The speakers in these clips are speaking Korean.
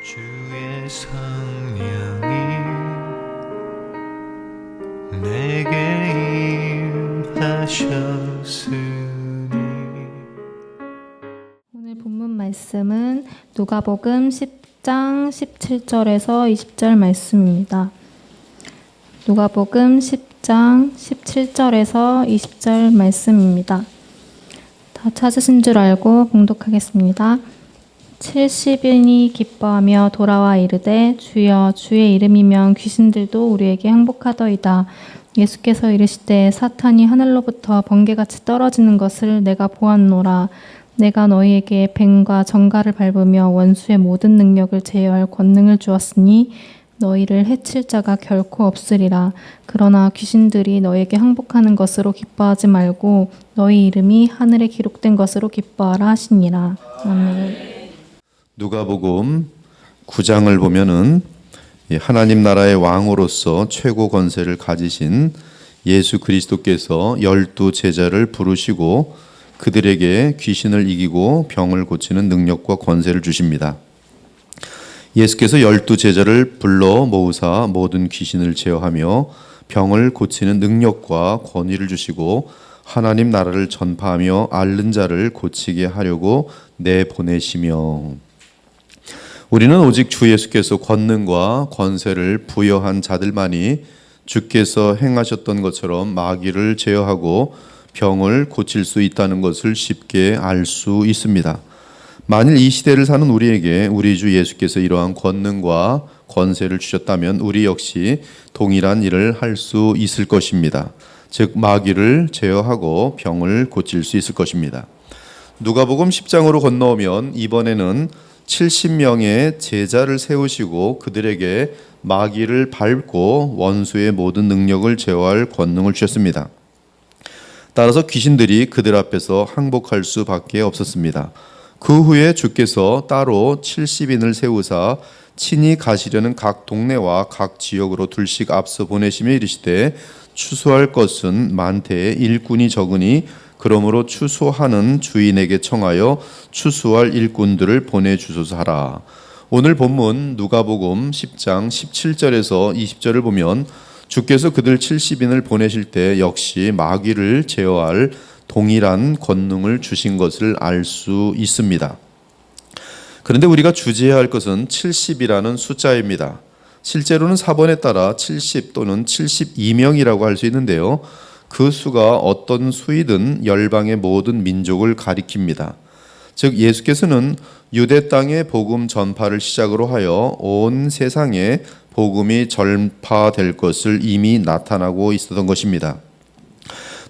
주의 성령이 내게 임하셨으니. 오늘 본문 말씀은 누가복음 10장 17절에서 20절 말씀입니다. 누가복음 10장 17절에서 20절 말씀입니다. 다 찾으신 줄 알고 봉독하겠습니다. 70인이 기뻐하며 돌아와 이르되 주여 주의 이름이면 귀신들도 우리에게 항복하더이다. 예수께서 이르시되 사탄이 하늘로부터 번개같이 떨어지는 것을 내가 보았노라. 내가 너희에게 뱀과 정갈을 밟으며 원수의 모든 능력을 제어할 권능을 주었으니 너희를 해칠 자가 결코 없으리라. 그러나 귀신들이 너희에게 항복하는 것으로 기뻐하지 말고 너희 이름이 하늘에 기록된 것으로 기뻐하라 하시니라. 아멘. 누가복음 9장을 보면은 하나님 나라의 왕으로서 최고 권세를 가지신 예수 그리스도께서 12 제자를 부르시고 그들에게 귀신을 이기고 병을 고치는 능력과 권세를 주십니다. 예수께서 12 제자를 불러 모으사 모든 귀신을 제어하며 병을 고치는 능력과 권위를 주시고 하나님 나라를 전파하며 앓는 자를 고치게 하려고 내보내시며, 우리는 오직 주 예수께서 권능과 권세를 부여한 자들만이 주께서 행하셨던 것처럼 마귀를 제어하고 병을 고칠 수 있다는 것을 쉽게 알 수 있습니다. 만일 이 시대를 사는 우리에게 우리 주 예수께서 이러한 권능과 권세를 주셨다면 우리 역시 동일한 일을 할 수 있을 것입니다. 즉 마귀를 제어하고 병을 고칠 수 있을 것입니다. 누가복음 10장으로 건너오면 이번에는 70명의 제자를 세우시고 그들에게 마귀를 밟고 원수의 모든 능력을 제어할 권능을 주셨습니다. 따라서 귀신들이 그들 앞에서 항복할 수밖에 없었습니다. 그 후에 주께서 따로 70인을 세우사 친히 가시려는 각 동네와 각 지역으로 둘씩 앞서 보내시며 이르시되 추수할 것은 많되 일꾼이 적으니 그러므로 추수하는 주인에게 청하여 추수할 일꾼들을 보내주소서 하라. 오늘 본문 누가복음 10장 17절에서 20절을 보면 주께서 그들 70인을 보내실 때 역시 마귀를 제어할 동일한 권능을 주신 것을 알 수 있습니다. 그런데 우리가 주의해야 할 것은 70이라는 숫자입니다. 실제로는 사본에 따라 70 또는 72명이라고 할 수 있는데요. 그 수가 어떤 수이든 열방의 모든 민족을 가리킵니다. 즉 예수께서는 유대 땅의 복음 전파를 시작으로 하여 온 세상에 복음이 전파될 것을 이미 나타나고 있었던 것입니다.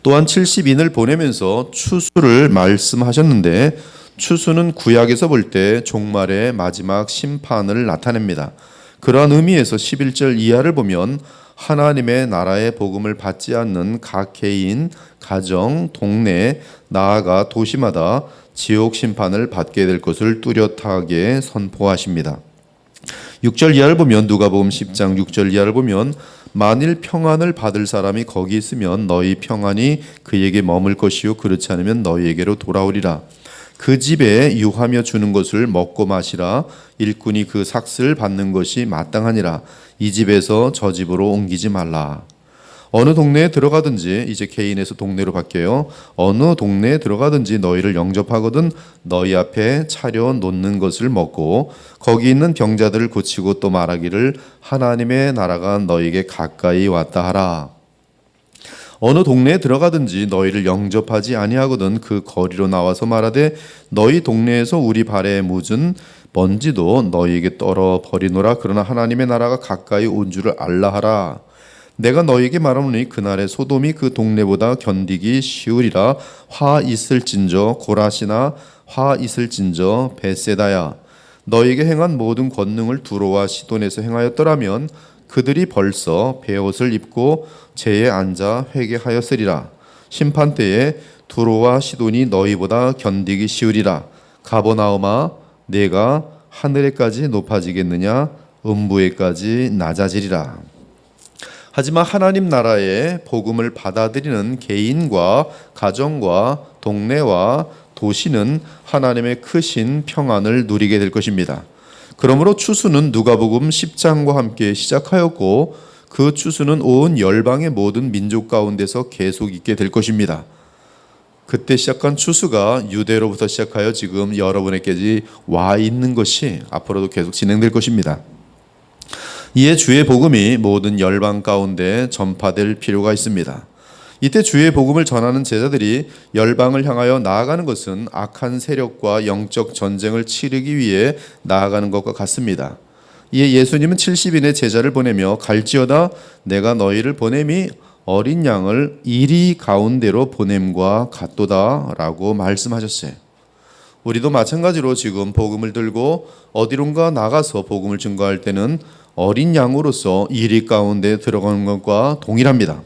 또한 70인을 보내면서 추수를 말씀하셨는데 추수는 구약에서 볼 때 종말의 마지막 심판을 나타냅니다. 그러한 의미에서 11절 이하를 보면 하나님의 나라의 복음을 받지 않는 각 개인, 가정, 동네, 나아가 도시마다 지옥 심판을 받게 될 것을 뚜렷하게 선포하십니다. 6절 이하를 보면 누가복음 10장 6절 이하를 보면 만일 평안을 받을 사람이 거기 있으면 너희 평안이 그에게 머물 것이요 그렇지 않으면 너희에게로 돌아오리라. 그 집에 유하며 주는 것을 먹고 마시라. 일꾼이 그 삭슬 받는 것이 마땅하니라. 이 집에서 저 집으로 옮기지 말라. 어느 동네에 들어가든지, 이제 개인에서 동네로 바뀌어요. 어느 동네에 들어가든지 너희를 영접하거든 너희 앞에 차려 놓는 것을 먹고 거기 있는 병자들을 고치고 또 말하기를 하나님의 나라가 너희에게 가까이 왔다 하라. 어느 동네에 들어가든지 너희를 영접하지 아니하거든 그 거리로 나와서 말하되 너희 동네에서 우리 발에 묻은 먼지도 너희에게 떨어 버리노라. 그러나 하나님의 나라가 가까이 온 줄을 알라 하라. 내가 너희에게 말하노니 그날에 소돔이 그 동네보다 견디기 쉬우리라. 화 있을진저 고라시나 화 있을진저 베세다야. 너희에게 행한 모든 권능을 두로와 시돈에서 행하였더라면 그들이 벌써 베옷을 입고 제에 앉아 회개하였으리라. 심판 때에 두로와 시돈이 너희보다 견디기 쉬우리라. 가버나움아 내가 하늘에까지 높아지겠느냐 음부에까지 낮아지리라. 하지만 하나님 나라의 복음을 받아들이는 개인과 가정과 동네와 도시는 하나님의 크신 평안을 누리게 될 것입니다. 그러므로 추수는 누가복음 10장과 함께 시작하였고 그 추수는 온 열방의 모든 민족 가운데서 계속 있게 될 것입니다. 그때 시작한 추수가 유대로부터 시작하여 지금 여러분에게까지 와 있는 것이 앞으로도 계속 진행될 것입니다. 이에 주의 복음이 모든 열방 가운데 전파될 필요가 있습니다. 이때 주의 복음을 전하는 제자들이 열방을 향하여 나아가는 것은 악한 세력과 영적 전쟁을 치르기 위해 나아가는 것과 같습니다. 이에 예수님은 70인의 제자를 보내며 갈지어다 내가 너희를 보냄이 어린 양을 이리 가운데로 보냄과 같도다 라고 말씀하셨어요. 우리도 마찬가지로 지금 복음을 들고 어디론가 나가서 복음을 증거할 때는 어린 양으로서 이리 가운데 들어가는 것과 동일합니다.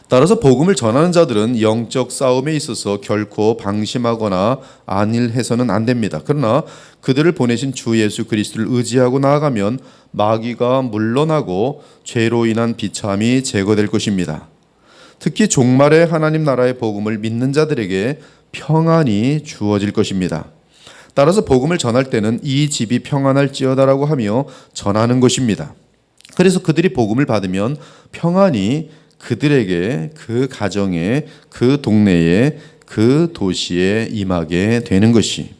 따라서 복음을 전하는 자들은 영적 싸움에 있어서 결코 방심하거나 안일해서는 안 됩니다. 그러나 그들을 보내신 주 예수 그리스도를 의지하고 나아가면 마귀가 물러나고 죄로 인한 비참이 제거될 것입니다. 특히 종말의 하나님 나라의 복음을 믿는 자들에게 평안이 주어질 것입니다. 따라서 복음을 전할 때는 이 집이 평안할지어다라고 하며 전하는 것입니다. 그래서 그들이 복음을 받으면 평안이 그들에게, 그 가정에, 그 동네에, 그 도시에 임하게 되는 것이,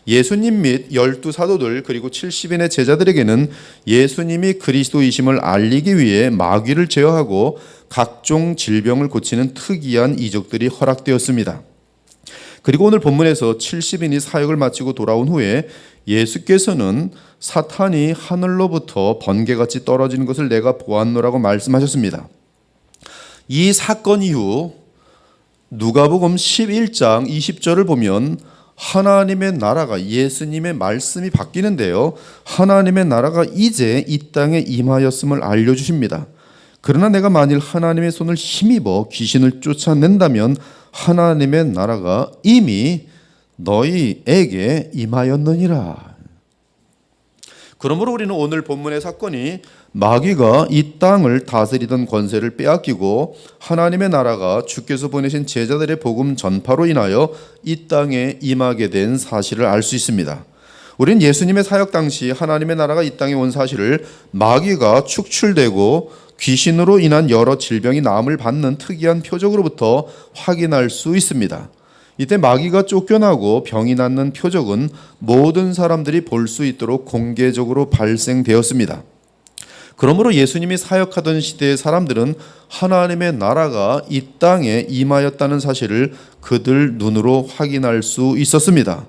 예수님 및 12사도들 그리고 70인의 제자들에게는 예수님이 그리스도이심을 알리기 위해 마귀를 제어하고 각종 질병을 고치는 특이한 이적들이 허락되었습니다. 그리고 오늘 본문에서 70인이 사역을 마치고 돌아온 후에 예수께서는 사탄이 하늘로부터 번개같이 떨어지는 것을 내가 보았노라고 말씀하셨습니다. 이 사건 이후 누가복음 11장 20절을 보면 하나님의 나라가, 예수님의 말씀이 바뀌는데요, 하나님의 나라가 이제 이 땅에 임하였음을 알려주십니다. 그러나 내가 만일 하나님의 손을 힘입어 귀신을 쫓아낸다면 하나님의 나라가 이미 너희에게 임하였느니라. 그러므로 우리는 오늘 본문의 사건이 마귀가 이 땅을 다스리던 권세를 빼앗기고 하나님의 나라가 주께서 보내신 제자들의 복음 전파로 인하여 이 땅에 임하게 된 사실을 알 수 있습니다. 우리는 예수님의 사역 당시 하나님의 나라가 이 땅에 온 사실을 마귀가 축출되고 귀신으로 인한 여러 질병이 남을 받는 특이한 표적으로부터 확인할 수 있습니다. 이때 마귀가 쫓겨나고 병이 낫는 표적은 모든 사람들이 볼 수 있도록 공개적으로 발생되었습니다. 그러므로 예수님이 사역하던 시대의 사람들은 하나님의 나라가 이 땅에 임하였다는 사실을 그들 눈으로 확인할 수 있었습니다.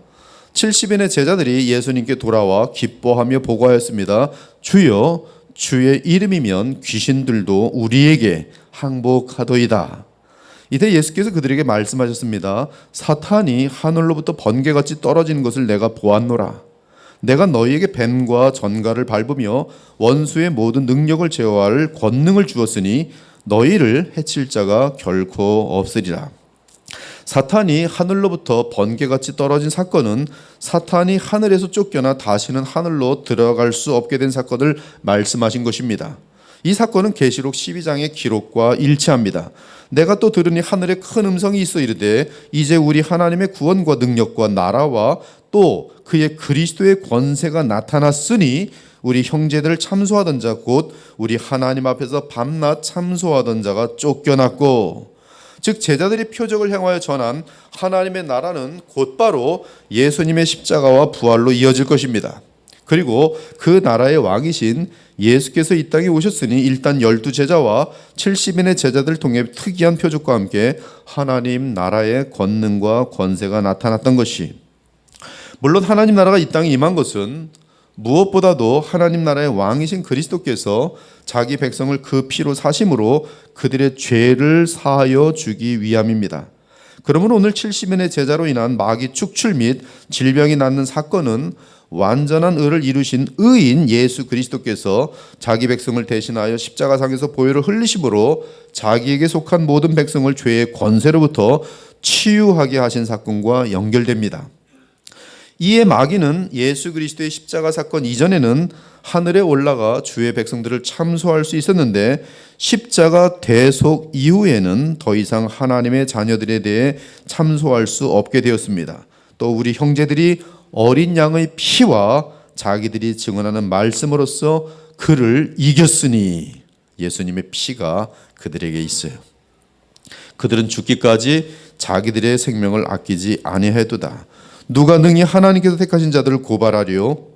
70인의 제자들이 예수님께 돌아와 기뻐하며 보고하였습니다. 주여, 주의 이름이면 귀신들도 우리에게 항복하도이다. 이때 예수께서 그들에게 말씀하셨습니다. 사탄이 하늘로부터 번개같이 떨어지는 것을 내가 보았노라. 내가 너희에게 뱀과 전갈을 밟으며 원수의 모든 능력을 제어할 권능을 주었으니 너희를 해칠 자가 결코 없으리라. 사탄이 하늘로부터 번개같이 떨어진 사건은 사탄이 하늘에서 쫓겨나 다시는 하늘로 들어갈 수 없게 된 사건을 말씀하신 것입니다. 이 사건은 계시록 12장의 기록과 일치합니다. 내가 또 들으니 하늘에 큰 음성이 있어 이르되 이제 우리 하나님의 구원과 능력과 나라와 또 그의 그리스도의 권세가 나타났으니 우리 형제들을 참소하던 자 곧 우리 하나님 앞에서 밤낮 참소하던 자가 쫓겨났고, 즉 제자들이 표적을 향하여 전한 하나님의 나라는 곧바로 예수님의 십자가와 부활로 이어질 것입니다. 그리고 그 나라의 왕이신 예수께서 이 땅에 오셨으니 일단 12제자와 70인의 제자들을 통해 특이한 표적과 함께 하나님 나라의 권능과 권세가 나타났던 것이, 물론 하나님 나라가 이 땅에 임한 것은 무엇보다도 하나님 나라의 왕이신 그리스도께서 자기 백성을 그 피로 사심으로 그들의 죄를 사하여 주기 위함입니다. 그러므로 오늘 70인의 제자로 인한 마귀 축출 및 질병이 낫는 사건은 완전한 의를 이루신 의인 예수 그리스도께서 자기 백성을 대신하여 십자가상에서 보혈을 흘리심으로 자기에게 속한 모든 백성을 죄의 권세로부터 치유하게 하신 사건과 연결됩니다. 이에 마귀는 예수 그리스도의 십자가 사건 이전에는 하늘에 올라가 주의 백성들을 참소할 수 있었는데 십자가 대속 이후에는 더 이상 하나님의 자녀들에 대해 참소할 수 없게 되었습니다. 또 우리 형제들이 어린 양의 피와 자기들이 증언하는 말씀으로써 그를 이겼으니 예수님의 피가 그들에게 있어요. 그들은 죽기까지 자기들의 생명을 아끼지 아니하였도다. 누가 능히 하나님께서 택하신 자들을 고발하리요?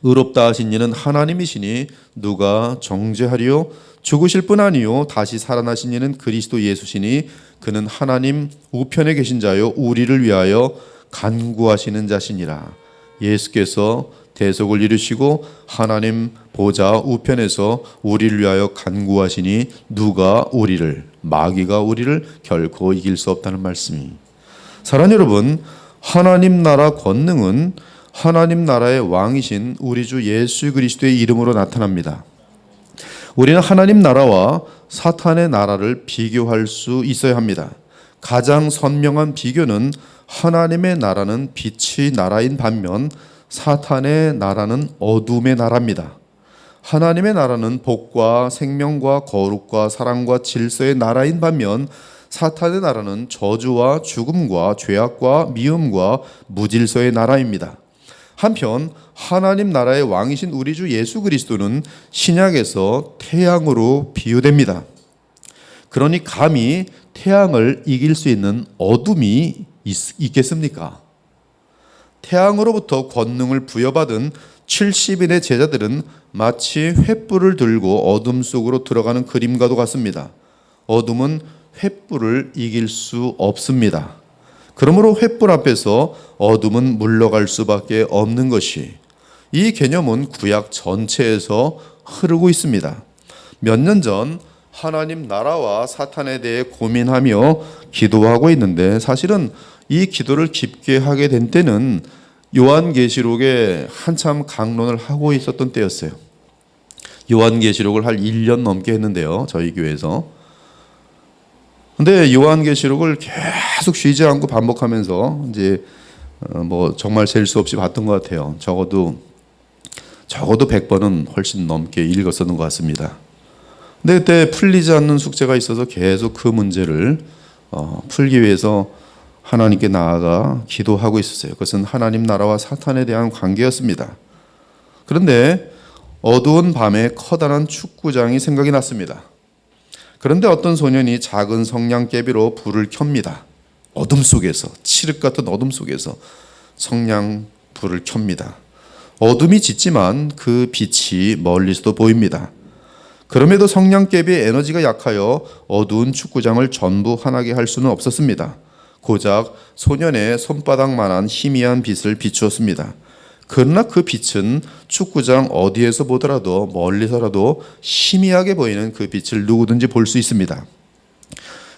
의롭다 하신 이는 하나님이시니 누가 정죄하리요? 죽으실 뿐 아니요 다시 살아나신 이는 그리스도 예수시니 그는 하나님 우편에 계신 자요 우리를 위하여 간구하시는 자시니라. 예수께서 대속을 이루시고 하나님 보좌 우편에서 우리를 위하여 간구하시니 누가 우리를, 마귀가 우리를 결코 이길 수 없다는 말씀이. 사랑하는 여러분, 하나님 나라 권능은 하나님 나라의 왕이신 우리 주 예수 그리스도의 이름으로 나타납니다. 우리는 하나님 나라와 사탄의 나라를 비교할 수 있어야 합니다. 가장 선명한 비교는 하나님의 나라는 빛의 나라인 반면 사탄의 나라는 어둠의 나라입니다. 하나님의 나라는 복과 생명과 거룩과 사랑과 질서의 나라인 반면 사탄의 나라는 저주와 죽음과 죄악과 미움과 무질서의 나라입니다. 한편 하나님 나라의 왕이신 우리 주 예수 그리스도는 신약에서 태양으로 비유됩니다. 그러니 감히 태양을 이길 수 있는 어둠이 있겠습니까? 태양으로부터 권능을 부여받은 70인의 제자들은 마치 횃불을 들고 어둠 속으로 들어가는 그림과도 같습니다. 어둠은 횃불을 이길 수 없습니다. 그러므로 횃불 앞에서 어둠은 물러갈 수밖에 없는 것이, 이 개념은 구약 전체에서 흐르고 있습니다. 몇 년 전 하나님 나라와 사탄에 대해 고민하며 기도하고 있는데, 사실은 이 기도를 깊게 하게 된 때는 요한계시록에 한참 강론을 하고 있었던 때였어요. 요한계시록을 할 1년 넘게 했는데요, 저희 교회에서. 근데 요한계시록을 계속 쉬지 않고 반복하면서 이제 정말 셀 수 없이 봤던 것 같아요. 적어도 100번은 훨씬 넘게 읽었었던 것 같습니다. 근데 그때 풀리지 않는 숙제가 있어서 계속 그 문제를 풀기 위해서 하나님께 나아가 기도하고 있었어요. 그것은 하나님 나라와 사탄에 대한 관계였습니다. 그런데 어두운 밤에 커다란 축구장이 생각이 났습니다. 그런데 어떤 소년이 작은 성냥개비로 불을 켭니다. 어둠 속에서, 칠흑 같은 어둠 속에서 성냥 불을 켭니다. 어둠이 짙지만 그 빛이 멀리서도 보입니다. 그럼에도 성냥개비의 에너지가 약하여 어두운 축구장을 전부 환하게 할 수는 없었습니다. 고작 소년의 손바닥만한 희미한 빛을 비추었습니다. 그러나 그 빛은 축구장 어디에서 보더라도, 멀리서라도 희미하게 보이는 그 빛을 누구든지 볼 수 있습니다.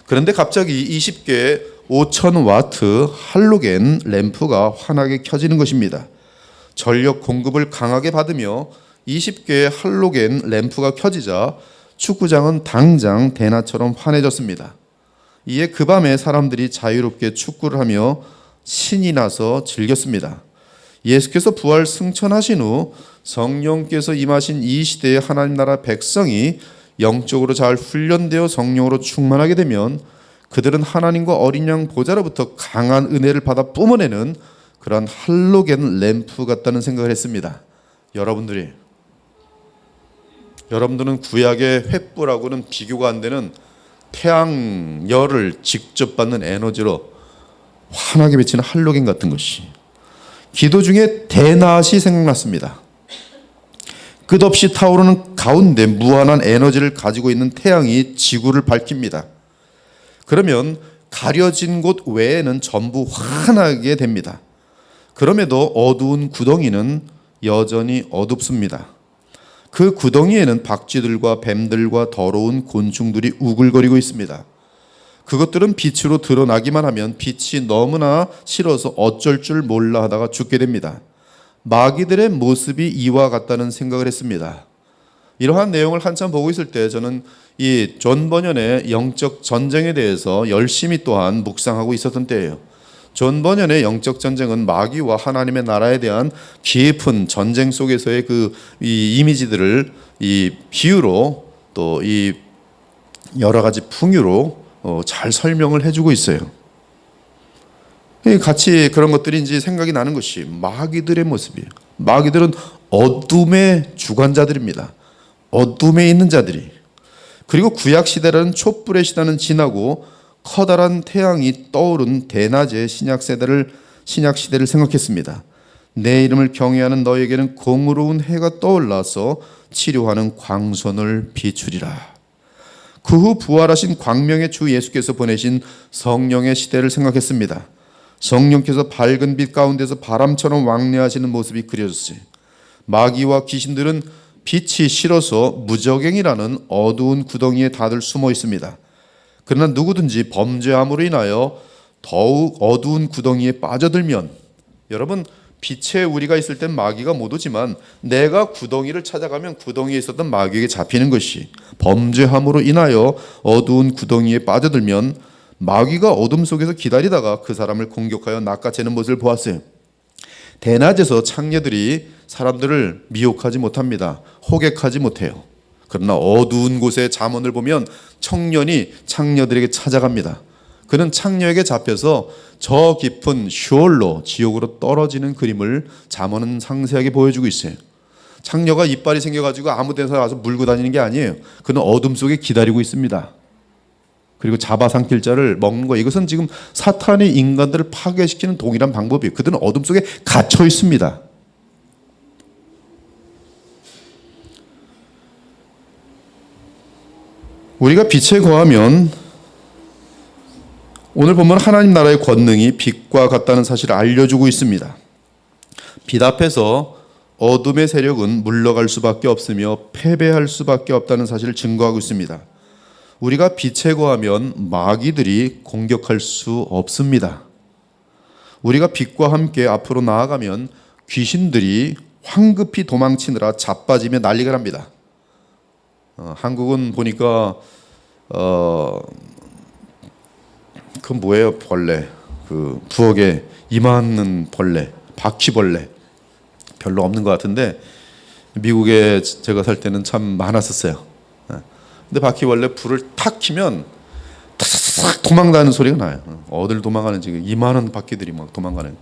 그런데 갑자기 20개의 5000와트 할로겐 램프가 환하게 켜지는 것입니다. 전력 공급을 강하게 받으며 20개의 할로겐 램프가 켜지자 축구장은 당장 대낮처럼 환해졌습니다. 이에 그 밤에 사람들이 자유롭게 축구를 하며 신이 나서 즐겼습니다. 예수께서 부활 승천하신 후 성령께서 임하신 이 시대의 하나님 나라 백성이 영적으로 잘 훈련되어 성령으로 충만하게 되면 그들은 하나님과 어린 양 보좌로부터 강한 은혜를 받아 뿜어내는 그런 할로겐 램프 같다는 생각을 했습니다. 여러분들은 구약의 횃불하고는 비교가 안 되는 태양열을 직접 받는 에너지로 환하게 비치는 할로겐 같은 것이, 기도 중에 대낮이 생각났습니다. 끝없이 타오르는 가운데 무한한 에너지를 가지고 있는 태양이 지구를 밝힙니다. 그러면 가려진 곳 외에는 전부 환하게 됩니다. 그럼에도 어두운 구덩이는 여전히 어둡습니다. 그 구덩이에는 박쥐들과 뱀들과 더러운 곤충들이 우글거리고 있습니다. 그것들은 빛으로 드러나기만 하면 빛이 너무나 싫어서 어쩔 줄 몰라 하다가 죽게 됩니다. 마귀들의 모습이 이와 같다는 생각을 했습니다. 이러한 내용을 한참 보고 있을 때 저는 이 존 버년의 영적 전쟁에 대해서 열심히 또한 묵상하고 있었던 때예요. 존 버년의 영적 전쟁은 마귀와 하나님의 나라에 대한 깊은 전쟁 속에서의 이 이미지들을 이 비유로 또 이 여러 가지 풍유로 잘 설명을 해주고 있어요. 같이 그런 것들인지 생각이 나는 것이 마귀들의 모습이에요. 마귀들은 어둠의 주관자들입니다. 어둠에 있는 자들이. 그리고 구약 시대라는 촛불의 시대는 지나고 커다란 태양이 떠오른 대낮의 신약 시대를 생각했습니다. 내 이름을 경외하는 너에게는 공의로운 해가 떠올라서 치료하는 광선을 비추리라. 그 후 부활하신 광명의 주 예수께서 보내신 성령의 시대를 생각했습니다. 성령께서 밝은 빛 가운데서 바람처럼 왕래하시는 모습이 그려졌어요. 마귀와 귀신들은 빛이 싫어서 무저갱이라는 어두운 구덩이에 다들 숨어 있습니다. 그러나 누구든지 범죄함으로 인하여 더욱 어두운 구덩이에 빠져들면, 여러분, 빛에 우리가 있을 땐 마귀가 못 오지만 내가 구덩이를 찾아가면 구덩이에 있었던 마귀에게 잡히는 것이, 범죄함으로 인하여 어두운 구덩이에 빠져들면 마귀가 어둠 속에서 기다리다가 그 사람을 공격하여 낚아채는 모습을 보았어요. 대낮에서 창녀들이 사람들을 미혹하지 못합니다. 호객하지 못해요. 그러나 어두운 곳에 잠언을 보면 청년이 창녀들에게 찾아갑니다. 그는 창녀에게 잡혀서 저 깊은 슈올로, 지옥으로 떨어지는 그림을 잠언은 상세하게 보여주고 있어요. 창녀가 이빨이 생겨가지고 아무 데나 가서 물고 다니는 게 아니에요. 그는 어둠 속에 기다리고 있습니다. 그리고 잡아삼킬 자를 먹는 거, 이것은 지금 사탄이 인간들을 파괴시키는 동일한 방법이에요. 그들은 어둠 속에 갇혀 있습니다. 우리가 빛에 거하면, 오늘 보면 하나님 나라의 권능이 빛과 같다는 사실을 알려주고 있습니다. 빛 앞에서 어둠의 세력은 물러갈 수밖에 없으며 패배할 수밖에 없다는 사실을 증거하고 있습니다. 우리가 빛에 거하면 마귀들이 공격할 수 없습니다. 우리가 빛과 함께 앞으로 나아가면 귀신들이 황급히 도망치느라 자빠지며 난리가 납니다. 한국은 보니까 그 뭐예요, 벌레, 그 부엌에 이만한 벌레, 바퀴벌레, 별로 없는 것 같은데 미국에 제가 살 때는 참 많았었어요. 근데 바퀴벌레 불을 탁 켜면 탁 도망가는 소리가 나요. 어딜 도망가는지, 이만한 바퀴들이 막 도망가는.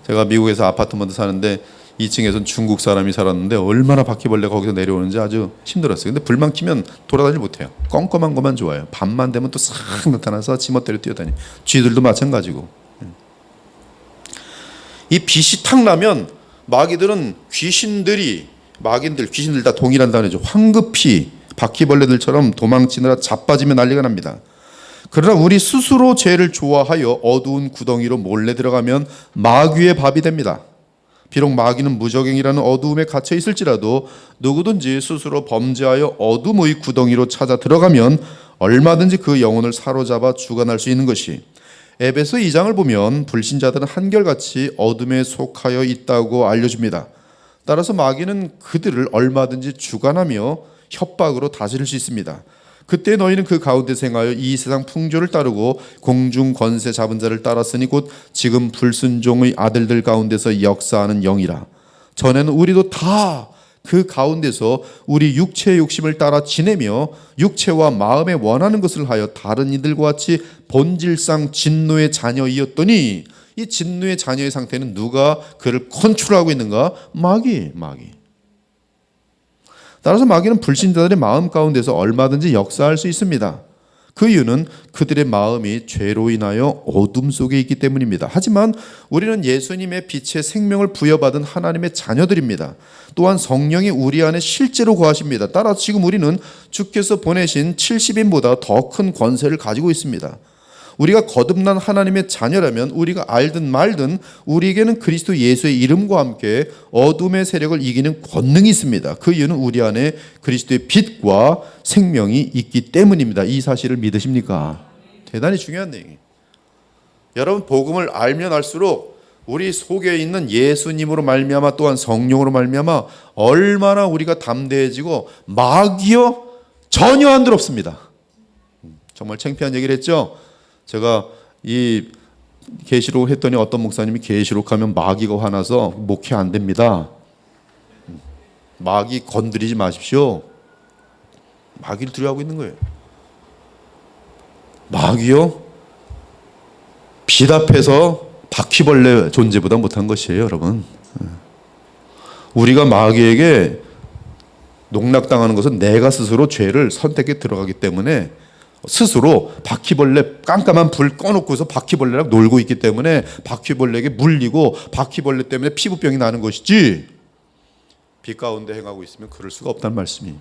제가 미국에서 아파트먼트 사는데 2층에선 중국 사람이 살았는데 얼마나 바퀴벌레가 거기서 내려오는지 아주 힘들었어요. 근데 불만 켜면 돌아다니지 못해요. 껌껌한 것만 좋아요. 밤만 되면 또 싹 나타나서 지멋대로 뛰어다니. 쥐들도 마찬가지고. 이 빛이 탁 나면 마귀들은 귀신들 다 동일한 단어죠. 황급히 바퀴벌레들처럼 도망치느라 자빠지며 난리가 납니다. 그러나 우리 스스로 죄를 좋아하여 어두운 구덩이로 몰래 들어가면 마귀의 밥이 됩니다. 비록 마귀는 무저갱이라는 어두움에 갇혀 있을지라도 누구든지 스스로 범죄하여 어둠의 구덩이로 찾아 들어가면 얼마든지 그 영혼을 사로잡아 주관할 수 있는 것이, 에베소 2장을 보면 불신자들은 한결같이 어둠에 속하여 있다고 알려줍니다. 따라서 마귀는 그들을 얼마든지 주관하며 협박으로 다스릴 수 있습니다. 그때 너희는 그 가운데서 행하여 이 세상 풍조를 따르고 공중 권세 잡은 자를 따랐으니 곧 지금 불순종의 아들들 가운데서 역사하는 영이라. 전에는 우리도 다 그 가운데서 우리 육체의 욕심을 따라 지내며 육체와 마음에 원하는 것을 하여 다른 이들과 같이 본질상 진노의 자녀이었더니, 이 진노의 자녀의 상태는 누가 그를 컨트롤하고 있는가? 마귀. 따라서 마귀는 불신자들의 마음 가운데서 얼마든지 역사할 수 있습니다. 그 이유는 그들의 마음이 죄로 인하여 어둠 속에 있기 때문입니다. 하지만 우리는 예수님의 빛의 생명을 부여받은 하나님의 자녀들입니다. 또한 성령이 우리 안에 실제로 거하십니다. 따라서 지금 우리는 주께서 보내신 70인보다 더 큰 권세를 가지고 있습니다. 우리가 거듭난 하나님의 자녀라면 우리가 알든 말든 우리에게는 그리스도 예수의 이름과 함께 어둠의 세력을 이기는 권능이 있습니다. 그 이유는 우리 안에 그리스도의 빛과 생명이 있기 때문입니다. 이 사실을 믿으십니까? 대단히 중요한 내용이에요. 여러분, 복음을 알면 알수록 우리 속에 있는 예수님으로 말미암아 또한 성령으로 말미암아 얼마나 우리가 담대해지고 마귀여 전혀 안 두렵습니다. 정말 창피한 얘기를 했죠. 제가 이 계시록 했더니 어떤 목사님이 계시록하면 마귀가 화나서 목회 안 됩니다. 마귀 건드리지 마십시오. 마귀를 두려워하고 있는 거예요. 마귀요? 빛 앞에서 바퀴벌레 존재보다 못한 것이에요, 여러분. 우리가 마귀에게 농락당하는 것은 내가 스스로 죄를 선택해 들어가기 때문에 스스로 바퀴벌레 깜깜한 불 꺼놓고서 바퀴벌레랑 놀고 있기 때문에 바퀴벌레에게 물리고 바퀴벌레 때문에 피부병이 나는 것이지 빛 가운데 행하고 있으면 그럴 수가 없다는 말씀이.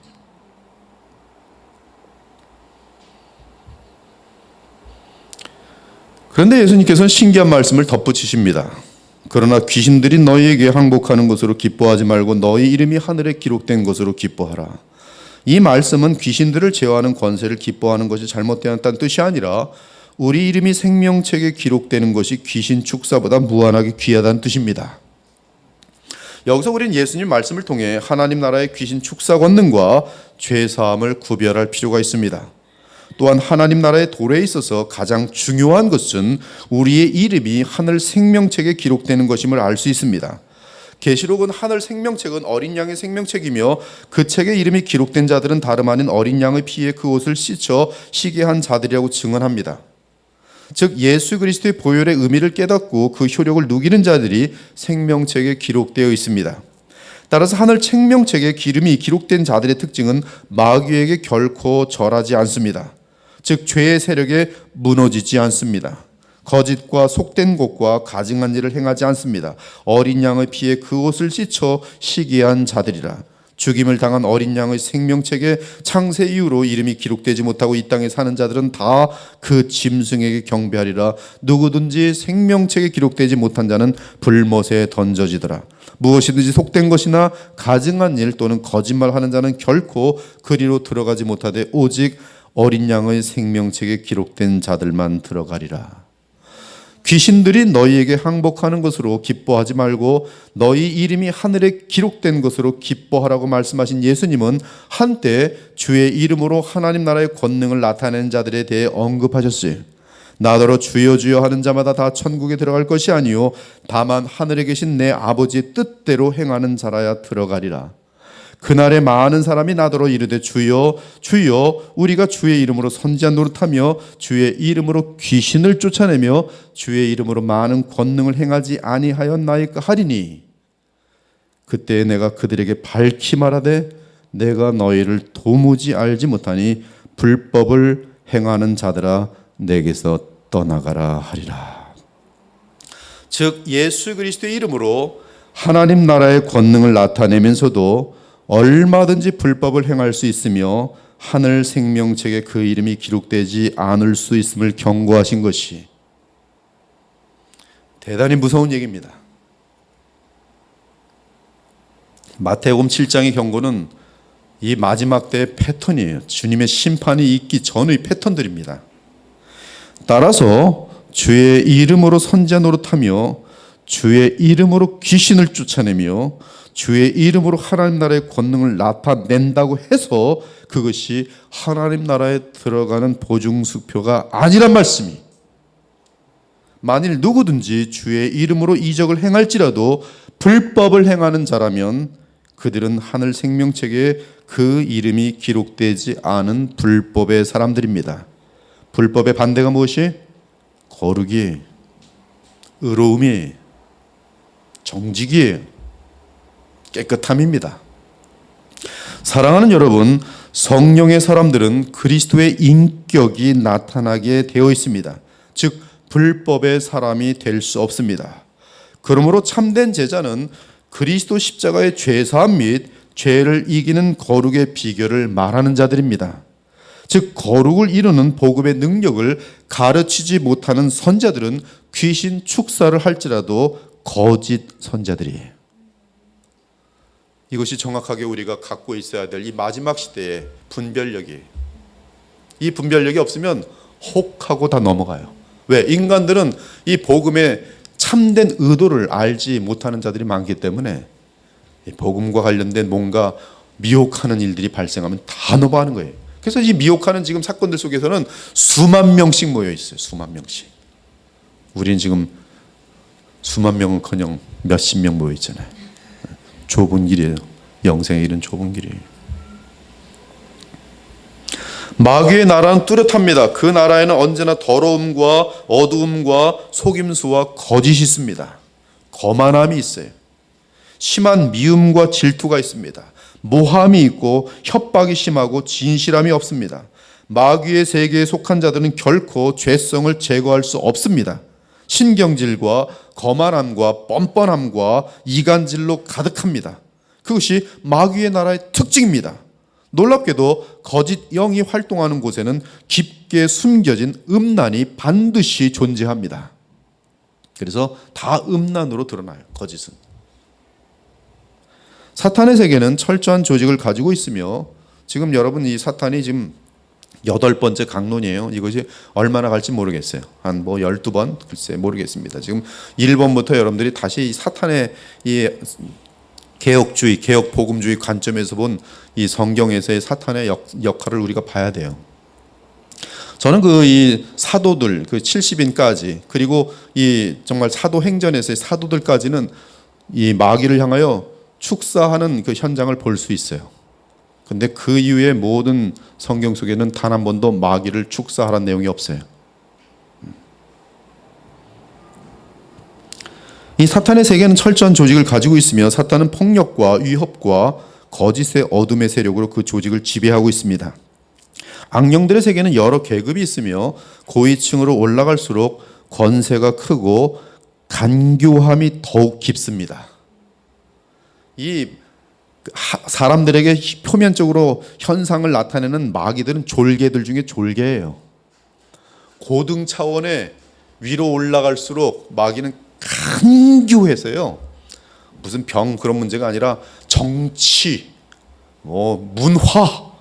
그런데 예수님께서는 신기한 말씀을 덧붙이십니다. 그러나 귀신들이 너희에게 항복하는 것으로 기뻐하지 말고 너희 이름이 하늘에 기록된 것으로 기뻐하라. 이 말씀은 귀신들을 제어하는 권세를 기뻐하는 것이 잘못되었다는 뜻이 아니라 우리 이름이 생명책에 기록되는 것이 귀신 축사보다 무한하게 귀하다는 뜻입니다. 여기서 우리는 예수님 말씀을 통해 하나님 나라의 귀신 축사 권능과 죄 사함을 구별할 필요가 있습니다. 또한 하나님 나라의 도래에 있어서 가장 중요한 것은 우리의 이름이 하늘 생명책에 기록되는 것임을 알 수 있습니다. 계시록은 하늘 생명책은 어린 양의 생명책이며 그 책에 이름이 기록된 자들은 다름 아닌 어린 양의 피에 그 옷을 씻어 시게 한 자들이라고 증언합니다. 즉 예수 그리스도의 보혈의 의미를 깨닫고 그 효력을 누기는 자들이 생명책에 기록되어 있습니다. 따라서 하늘 생명책에 이름이 기록된 자들의 특징은 마귀에게 결코 절하지 않습니다. 즉 죄의 세력에 무너지지 않습니다. 거짓과 속된 것과 가증한 일을 행하지 않습니다. 어린 양의 피에 그 옷을 씻어 시기한 자들이라. 죽임을 당한 어린 양의 생명책에 창세 이후로 이름이 기록되지 못하고 이 땅에 사는 자들은 다 그 짐승에게 경배하리라. 누구든지 생명책에 기록되지 못한 자는 불못에 던져지더라. 무엇이든지 속된 것이나 가증한 일 또는 거짓말하는 자는 결코 그리로 들어가지 못하되 오직 어린 양의 생명책에 기록된 자들만 들어가리라. 귀신들이 너희에게 항복하는 것으로 기뻐하지 말고 너희 이름이 하늘에 기록된 것으로 기뻐하라고 말씀하신 예수님은 한때 주의 이름으로 하나님 나라의 권능을 나타내는 자들에 대해 언급하셨어요. 나더러 주여 주여 하는 자마다 다 천국에 들어갈 것이 아니요 다만 하늘에 계신 내 아버지의 뜻대로 행하는 자라야 들어가리라. 그날에 많은 사람이 나더러 이르되 주여 주여 우리가 주의 이름으로 선지한 노릇하며 주의 이름으로 귀신을 쫓아내며 주의 이름으로 많은 권능을 행하지 아니하였나이까 하리니 그때 내가 그들에게 밝히 말하되 내가 너희를 도무지 알지 못하니 불법을 행하는 자들아 내게서 떠나가라 하리라. 즉 예수 그리스도의 이름으로 하나님 나라의 권능을 나타내면서도 얼마든지 불법을 행할 수 있으며 하늘 생명책에 그 이름이 기록되지 않을 수 있음을 경고하신 것이 대단히 무서운 얘기입니다. 마태복음 7장의 경고는 이 마지막 때의 패턴이에요. 주님의 심판이 있기 전의 패턴들입니다. 따라서 주의 이름으로 선지자 노릇하며 주의 이름으로 귀신을 쫓아내며 주의 이름으로 하나님 나라의 권능을 나타낸다고 해서 그것이 하나님 나라에 들어가는 보증수표가 아니란 말씀이. 만일 누구든지 주의 이름으로 이적을 행할지라도 불법을 행하는 자라면 그들은 하늘 생명책에 그 이름이 기록되지 않은 불법의 사람들입니다. 불법의 반대가 무엇이? 거룩이, 의로움이, 정직이, 깨끗함입니다. 사랑하는 여러분, 성령의 사람들은 그리스도의 인격이 나타나게 되어 있습니다. 즉 불법의 사람이 될 수 없습니다. 그러므로 참된 제자는 그리스도 십자가의 죄사함 및 죄를 이기는 거룩의 비결을 말하는 자들입니다. 즉 거룩을 이루는 복음의 능력을 가르치지 못하는 선자들은 귀신 축사를 할지라도 거짓 선자들이에요. 이것이 정확하게 우리가 갖고 있어야 될 이 마지막 시대의 분별력이. 이 분별력이 없으면 혹하고 다 넘어가요. 왜? 인간들은 이 복음의 참된 의도를 알지 못하는 자들이 많기 때문에 이 복음과 관련된 뭔가 미혹하는 일들이 발생하면 다 넘어가는 거예요. 그래서 이 미혹하는 지금 사건들 속에서는 수만 명씩 모여 있어요. 수만 명씩. 우리는 지금 수만 명은커녕 몇십 명 모여 있잖아요. 좁은 길이에요. 영생의 길은 좁은 길이에요. 마귀의 나라는 뚜렷합니다. 그 나라에는 언제나 더러움과 어두움과 속임수와 거짓이 있습니다. 거만함이 있어요. 심한 미움과 질투가 있습니다. 모함이 있고 협박이 심하고 진실함이 없습니다. 마귀의 세계에 속한 자들은 결코 죄성을 제거할 수 없습니다. 신경질과 거만함과 뻔뻔함과 이간질로 가득합니다. 그것이 마귀의 나라의 특징입니다. 놀랍게도 거짓 영이 활동하는 곳에는 깊게 숨겨진 음란이 반드시 존재합니다. 그래서 다 음란으로 드러나요. 거짓은. 사탄의 세계는 철저한 조직을 가지고 있으며 지금 여러분 이 사탄이 지금 8번째 강론이에요. 이것이 얼마나 갈지 모르겠어요. 한 12번? 글쎄 모르겠습니다. 지금 1번부터 여러분들이 다시 이 사탄의 이 개혁주의, 개혁복음주의 관점에서 본 이 성경에서의 사탄의 역할을 우리가 봐야 돼요. 저는 이 사도들, 70인까지, 그리고 이 정말 사도행전에서의 사도들까지는 이 마귀를 향하여 축사하는 그 현장을 볼 수 있어요. 근데 그 이후에 모든 성경 속에는 단 한 번도 마귀를 축사하라는 내용이 없어요. 이 사탄의 세계는 철저한 조직을 가지고 있으며 사탄은 폭력과 위협과 거짓의 어둠의 세력으로 그 조직을 지배하고 있습니다. 악령들의 세계는 여러 계급이 있으며 고위층으로 올라갈수록 권세가 크고 간교함이 더욱 깊습니다. 이 사람들에게 표면적으로 현상을 나타내는 마귀들은 졸개들 중에 졸개예요. 고등 차원의 위로 올라갈수록 마귀는 간교해서요. 무슨 병 그런 문제가 아니라 정치, 문화,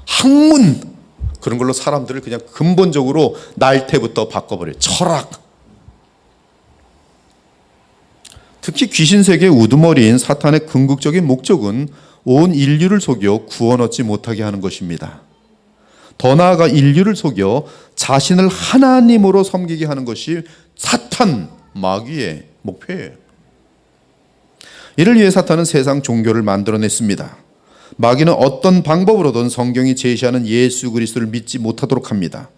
학문 그런 걸로 사람들을 그냥 근본적으로 날태부터 바꿔버려요. 철학. 특히 귀신 세계의 우두머리인 사탄의 궁극적인 목적은 온 인류를 속여 구원 얻지 못하게 하는 것입니다. 더 나아가 인류를 속여 자신을 하나님으로 섬기게 하는 것이 사탄, 마귀의 목표예요. 이를 위해 사탄은 세상 종교를 만들어냈습니다. 마귀는 어떤 방법으로든 성경이 제시하는 예수 그리스도를 믿지 못하도록 합니다.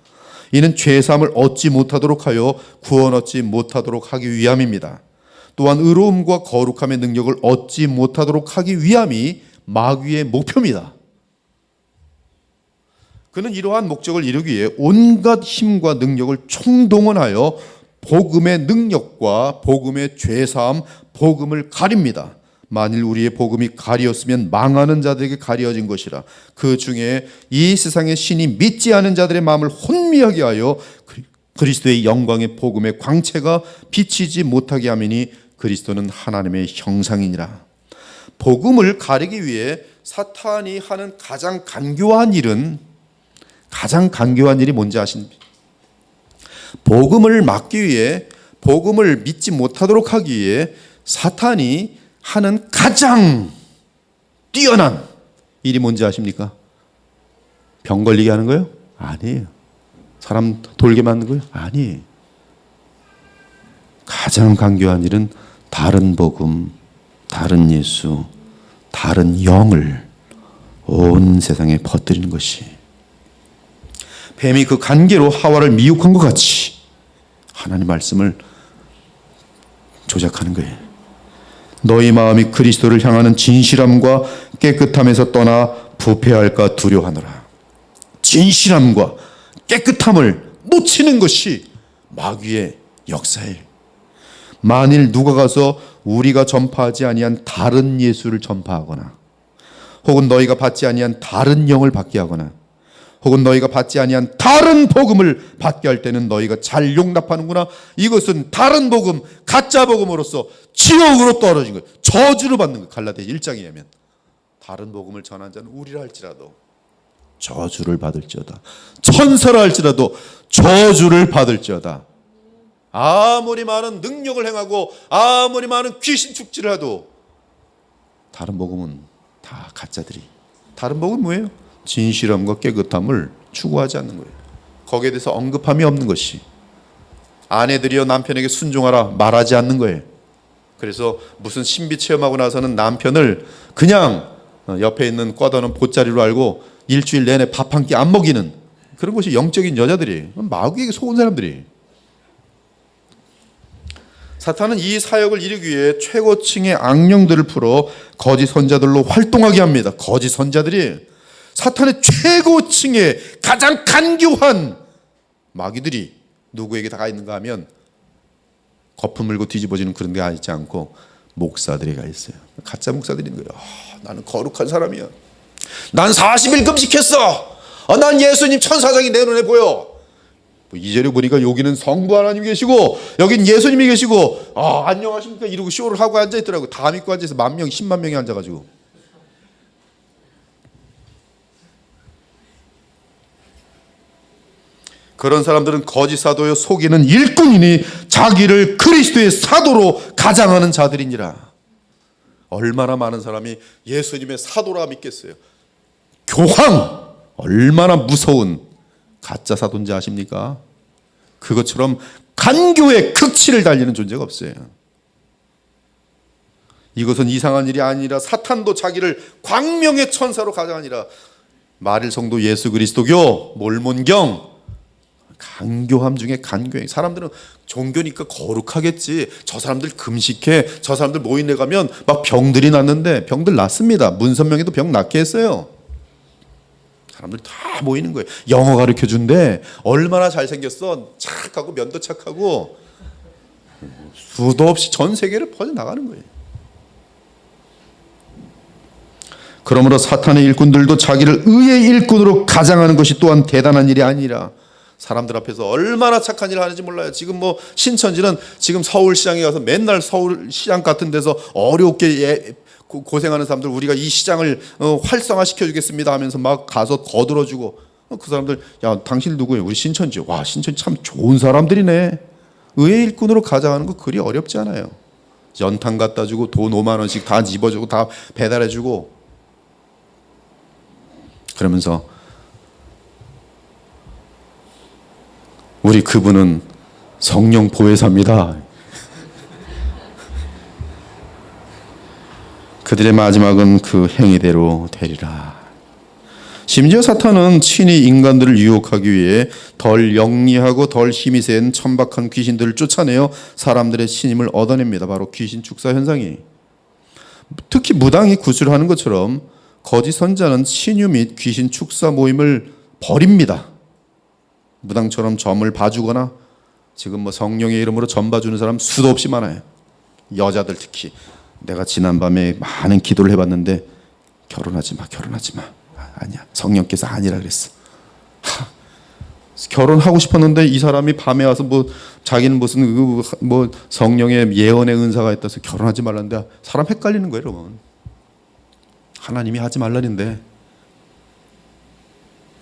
이는 죄사함을 얻지 못하도록 하여 구원 얻지 못하도록 하기 위함입니다. 또한 의로움과 거룩함의 능력을 얻지 못하도록 하기 위함이 마귀의 목표입니다. 그는 이러한 목적을 이루기 위해 온갖 힘과 능력을 총동원하여 복음의 능력과 복음의 죄사함, 복음을 가립니다. 만일 우리의 복음이 가리었으면 망하는 자들에게 가려진 것이라. 그 중에 이 세상의 신이 믿지 않은 자들의 마음을 혼미하게 하여 그리스도의 영광의 복음의 광채가 비치지 못하게 하미니 그리스도는 하나님의 형상이니라. 복음을 가리기 위해 사탄이 하는 가장 간교한 일이 뭔지 아십니까? 복음을 막기 위해, 복음을 믿지 못하도록 하기 위해 사탄이 하는 가장 뛰어난 일이 뭔지 아십니까? 병 걸리게 하는 거예요? 아니에요. 사람 돌게 만드는 거예요? 아니에요. 가장 간교한 일은 다른 복음, 다른 예수, 다른 영을 온 세상에 퍼뜨리는 것이, 뱀이 그 간계로 하와를 미혹한 것 같이 하나님 말씀을 조작하는 거예요. 너희 마음이 그리스도를 향하는 진실함과 깨끗함에서 떠나 부패할까 두려워하노라. 진실함과 깨끗함을 놓치는 것이 마귀의 역사예요. 만일 누가 가서 우리가 전파하지 아니한 다른 예수를 전파하거나, 혹은 너희가 받지 아니한 다른 영을 받게 하거나, 혹은 너희가 받지 아니한 다른 복음을 받게 할 때는 너희가 잘 용납하는구나. 이것은 다른 복음, 가짜 복음으로서 지옥으로 떨어진 거예요. 저주를 받는 거예요. 갈라디아 1장에 의하면 다른 복음을 전한 자는 우리라 할지라도 저주를 받을지어다. 천사라 할지라도 저주를 받을지어다. 아무리 많은 능력을 행하고 아무리 많은 귀신 축지를 해도 다른 복음은 다 가짜들이. 다른 복음은 뭐예요? 진실함과 깨끗함을 추구하지 않는 거예요. 거기에 대해서 언급함이 없는 것이, 아내들이여 남편에게 순종하라 말하지 않는 거예요. 그래서 무슨 신비 체험하고 나서는 남편을 그냥 옆에 있는 꽈다는 돗자리로 알고 일주일 내내 밥 한 끼 안 먹이는 그런 것이 영적인 여자들이에요. 마귀에게 속은 사람들이에요. 사탄은 이 사역을 이루기 위해 최고층의 악령들을 풀어 거짓 선자들로 활동하게 합니다. 거짓 선자들이 사탄의 최고층의 가장 간교한 마귀들이 누구에게 다 있는가 하면 거품 물고 뒤집어지는 그런 데 있지 않고 목사들이 가 있어요. 가짜 목사들이 있는 거예요. 나는 거룩한 사람이야. 난 40일 금식했어. 난 예수님 천사장이 내 눈에 보여. 이 자리에 보니까 여기는 성부 하나님이 계시고 여긴 예수님이 계시고 안녕하십니까 이러고 쇼를 하고 앉아있더라고. 다 믿고 앉아있어. 10,000명 10만 명이 앉아가지고. 그런 사람들은 거짓 사도요 속이는 일꾼이니 자기를 그리스도의 사도로 가장하는 자들이니라. 얼마나 많은 사람이 예수님의 사도라 믿겠어요. 교황 얼마나 무서운 가짜 사도인지 아십니까? 그것처럼 간교의 극치를 달리는 존재가 없어요. 이것은 이상한 일이 아니라 사탄도 자기를 광명의 천사로 가장하니라. 마릴 성도 예수 그리스도교 몰몬경 간교함 중에 간교행. 사람들은 종교니까 거룩하겠지. 저 사람들 금식해. 저 사람들 모임에 가면 막 병들이 났는데 병들 났습니다. 문선명에도 병 낫게 했어요. 사람들 다 모이는 거예요. 영어 가르쳐 준대. 얼마나 잘생겼어. 착하고 면도 착하고 수도 없이 전 세계를 퍼져나가는 거예요. 그러므로 사탄의 일꾼들도 자기를 의의 일꾼으로 가장하는 것이 또한 대단한 일이 아니라 사람들 앞에서 얼마나 착한 일을 하는지 몰라요. 지금 뭐 신천지는 지금 서울시장에 가서 맨날 서울시장 같은 데서 어렵게 고생하는 사람들 우리가 이 시장을 활성화시켜 주겠습니다 하면서 막 가서 거들어주고 그 사람들 야 당신 누구예요? 우리 신천지. 와 신천지 참 좋은 사람들이네. 의의 일꾼으로 가장하는 거 그리 어렵지 않아요. 연탄 갖다 주고 돈 5만 원씩 다 집어주고 다 배달해 주고 그러면서 우리 그분은 성령 보혜사입니다. 그들의 마지막은 그 행위대로 되리라. 심지어 사탄은 친히 인간들을 유혹하기 위해 덜 영리하고 덜 힘이 센 천박한 귀신들을 쫓아내어 사람들의 신임을 얻어냅니다. 바로 귀신 축사 현상이. 특히 무당이 구술하는 것처럼 거짓 선자는 신유 및 귀신 축사 모임을 버립니다. 무당처럼 점을 봐주거나 지금 뭐 성령의 이름으로 점 봐주는 사람 수도 없이 많아요. 여자들 특히. 내가 지난밤에 많은 기도를 해봤는데 결혼하지 마. 아니야. 성령께서 아니라 그랬어. 결혼하고 싶었는데 이 사람이 밤에 와서 뭐 자기는 무슨 뭐 성령의 예언의 은사가 있다서 결혼하지 말라는데 사람 헷갈리는 거예요, 여러분. 하나님이 하지 말라는데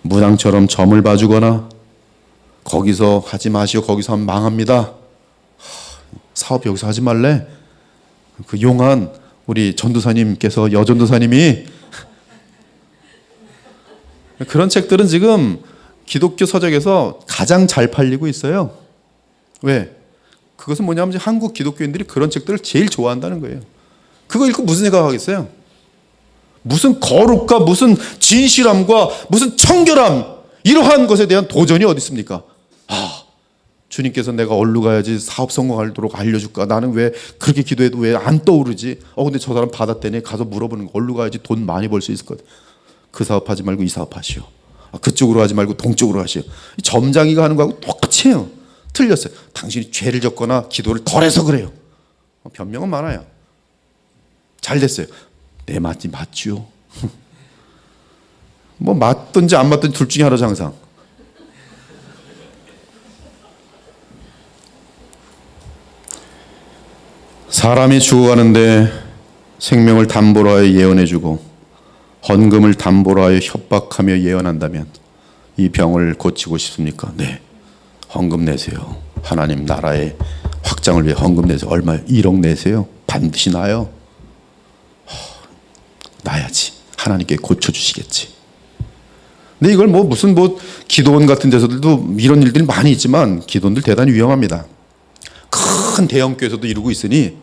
무당처럼 점을 봐주거나 거기서 하지 마시오. 거기서 하면 망합니다. 사업 여기서 하지 말래. 그 용한 우리 전도사님께서 여전도사님이 그런 책들은 지금 기독교 서적에서 가장 잘 팔리고 있어요. 왜? 그것은 뭐냐면 한국 기독교인들이 그런 책들을 제일 좋아한다는 거예요. 그거 읽고 무슨 생각하겠어요? 무슨 거룩과 무슨 진실함과 무슨 청결함 이러한 것에 대한 도전이 어디 있습니까? 주님께서 내가 어디로 가야지 사업 성공하도록 알려줄까? 나는 왜 그렇게 기도해도 왜 안 떠오르지? 근데 저 사람 받았대네. 가서 물어보는 거. 어디로 가야지 돈 많이 벌 수 있을 것 같아. 그 사업하지 말고 이 사업하시오. 그쪽으로 하지 말고 동쪽으로 하시오. 점장이가 하는 거하고 똑같이 해요. 틀렸어요. 당신이 죄를 졌거나 기도를 덜해서 그래요. 변명은 많아요. 잘 됐어요. 내 맞지 맞죠. 뭐 맞든지 안 맞든지 둘 중에 하나죠 항상. 사람이 죽어가는데 생명을 담보로 하여 예언해주고 헌금을 담보로 하여 협박하며 예언한다면 이 병을 고치고 싶습니까? 네. 헌금 내세요. 하나님 나라의 확장을 위해 헌금 내세요. 얼마요? 1억 내세요. 반드시 나요. 나야지. 하나님께 고쳐주시겠지. 근데 이걸 뭐 무슨 뭐 기도원 같은 데서도 이런 일들이 많이 있지만 기도원들 대단히 위험합니다. 큰 대형 교회에서도 이루고 있으니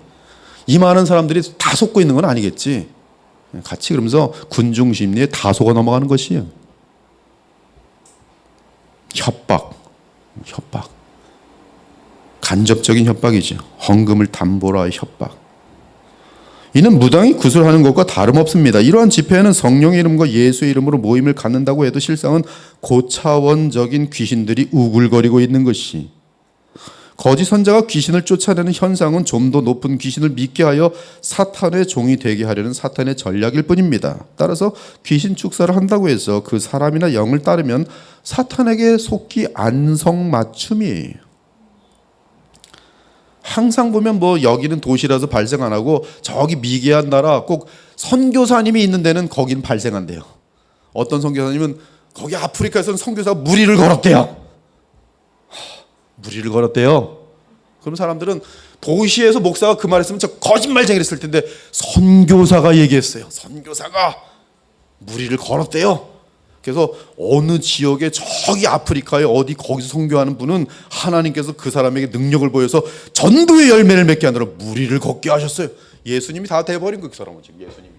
이 많은 사람들이 다 속고 있는 건 아니겠지. 같이 그러면서 군중 심리에 다 속아 넘어가는 것이에요. 협박. 간접적인 협박이죠. 헌금을 담보로 하여 협박. 이는 무당이 구슬하는 것과 다름없습니다. 이러한 집회에는 성령의 이름과 예수의 이름으로 모임을 갖는다고 해도 실상은 고차원적인 귀신들이 우글거리고 있는 것이, 거짓 선자가 귀신을 쫓아내는 현상은 좀 더 높은 귀신을 믿게 하여 사탄의 종이 되게 하려는 사탄의 전략일 뿐입니다. 따라서 귀신 축사를 한다고 해서 그 사람이나 영을 따르면 사탄에게 속기 안성맞춤이에요. 항상 보면 뭐 여기는 도시라서 발생 안 하고 저기 미개한 나라 꼭 선교사님이 있는 데는 거기는 발생한대요. 어떤 선교사님은 거기 아프리카에서는 선교사가 무리를 걸었대요. 무리를 걸었대요. 그럼 사람들은 도시에서 목사가 그 말했으면 저 거짓말쟁이를 했을 텐데 선교사가 얘기했어요. 선교사가 무리를 걸었대요. 그래서 어느 지역에 저기 아프리카에 어디 거기서 선교하는 분은 하나님께서 그 사람에게 능력을 보여서 전도의 열매를 맺게 하느라 무리를 걷게 하셨어요. 예수님이 다 돼버린 그 사람은 지금 예수님이.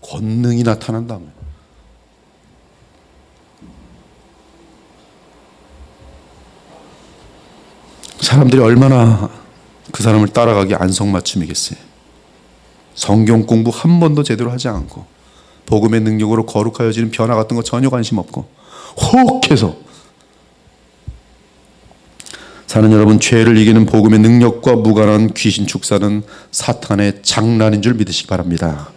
권능이 나타난다면. 사람들이 얼마나 그 사람을 따라가기 안성맞춤이겠어요. 성경 공부 한 번도 제대로 하지 않고 복음의 능력으로 거룩하여지는 변화 같은 거 전혀 관심 없고 혹해서 사는 여러분, 죄를 이기는 복음의 능력과 무관한 귀신 축사는 사탄의 장난인 줄 믿으시기 바랍니다.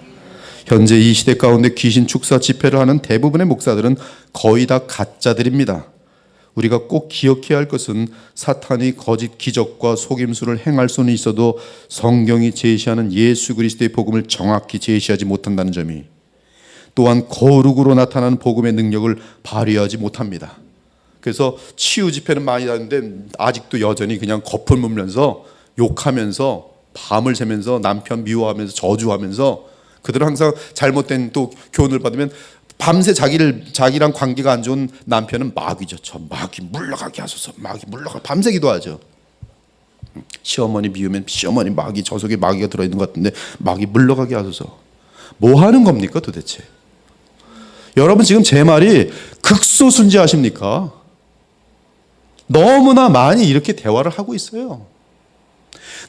현재 이 시대 가운데 귀신 축사 집회를 하는 대부분의 목사들은 거의 다 가짜들입니다. 우리가 꼭 기억해야 할 것은 사탄이 거짓 기적과 속임수를 행할 수는 있어도 성경이 제시하는 예수 그리스도의 복음을 정확히 제시하지 못한다는 점이, 또한 거룩으로 나타나는 복음의 능력을 발휘하지 못합니다. 그래서 치유 집회는 많이 하는데 아직도 여전히 그냥 거품 물면서 욕하면서 밤을 새면서 남편 미워하면서 저주하면서, 그들은 항상 잘못된 또 교훈을 받으면 밤새 자기랑 관계가 안 좋은 남편은 마귀죠. 저 마귀 물러가게 하소서. 마귀 물러가. 밤새 기도하죠. 시어머니 미우면 시어머니 마귀, 저 속에 마귀가 들어있는 것 같은데 마귀 물러가게 하소서. 뭐 하는 겁니까 도대체? 여러분 지금 제 말이 극소순지하십니까? 너무나 많이 이렇게 대화를 하고 있어요.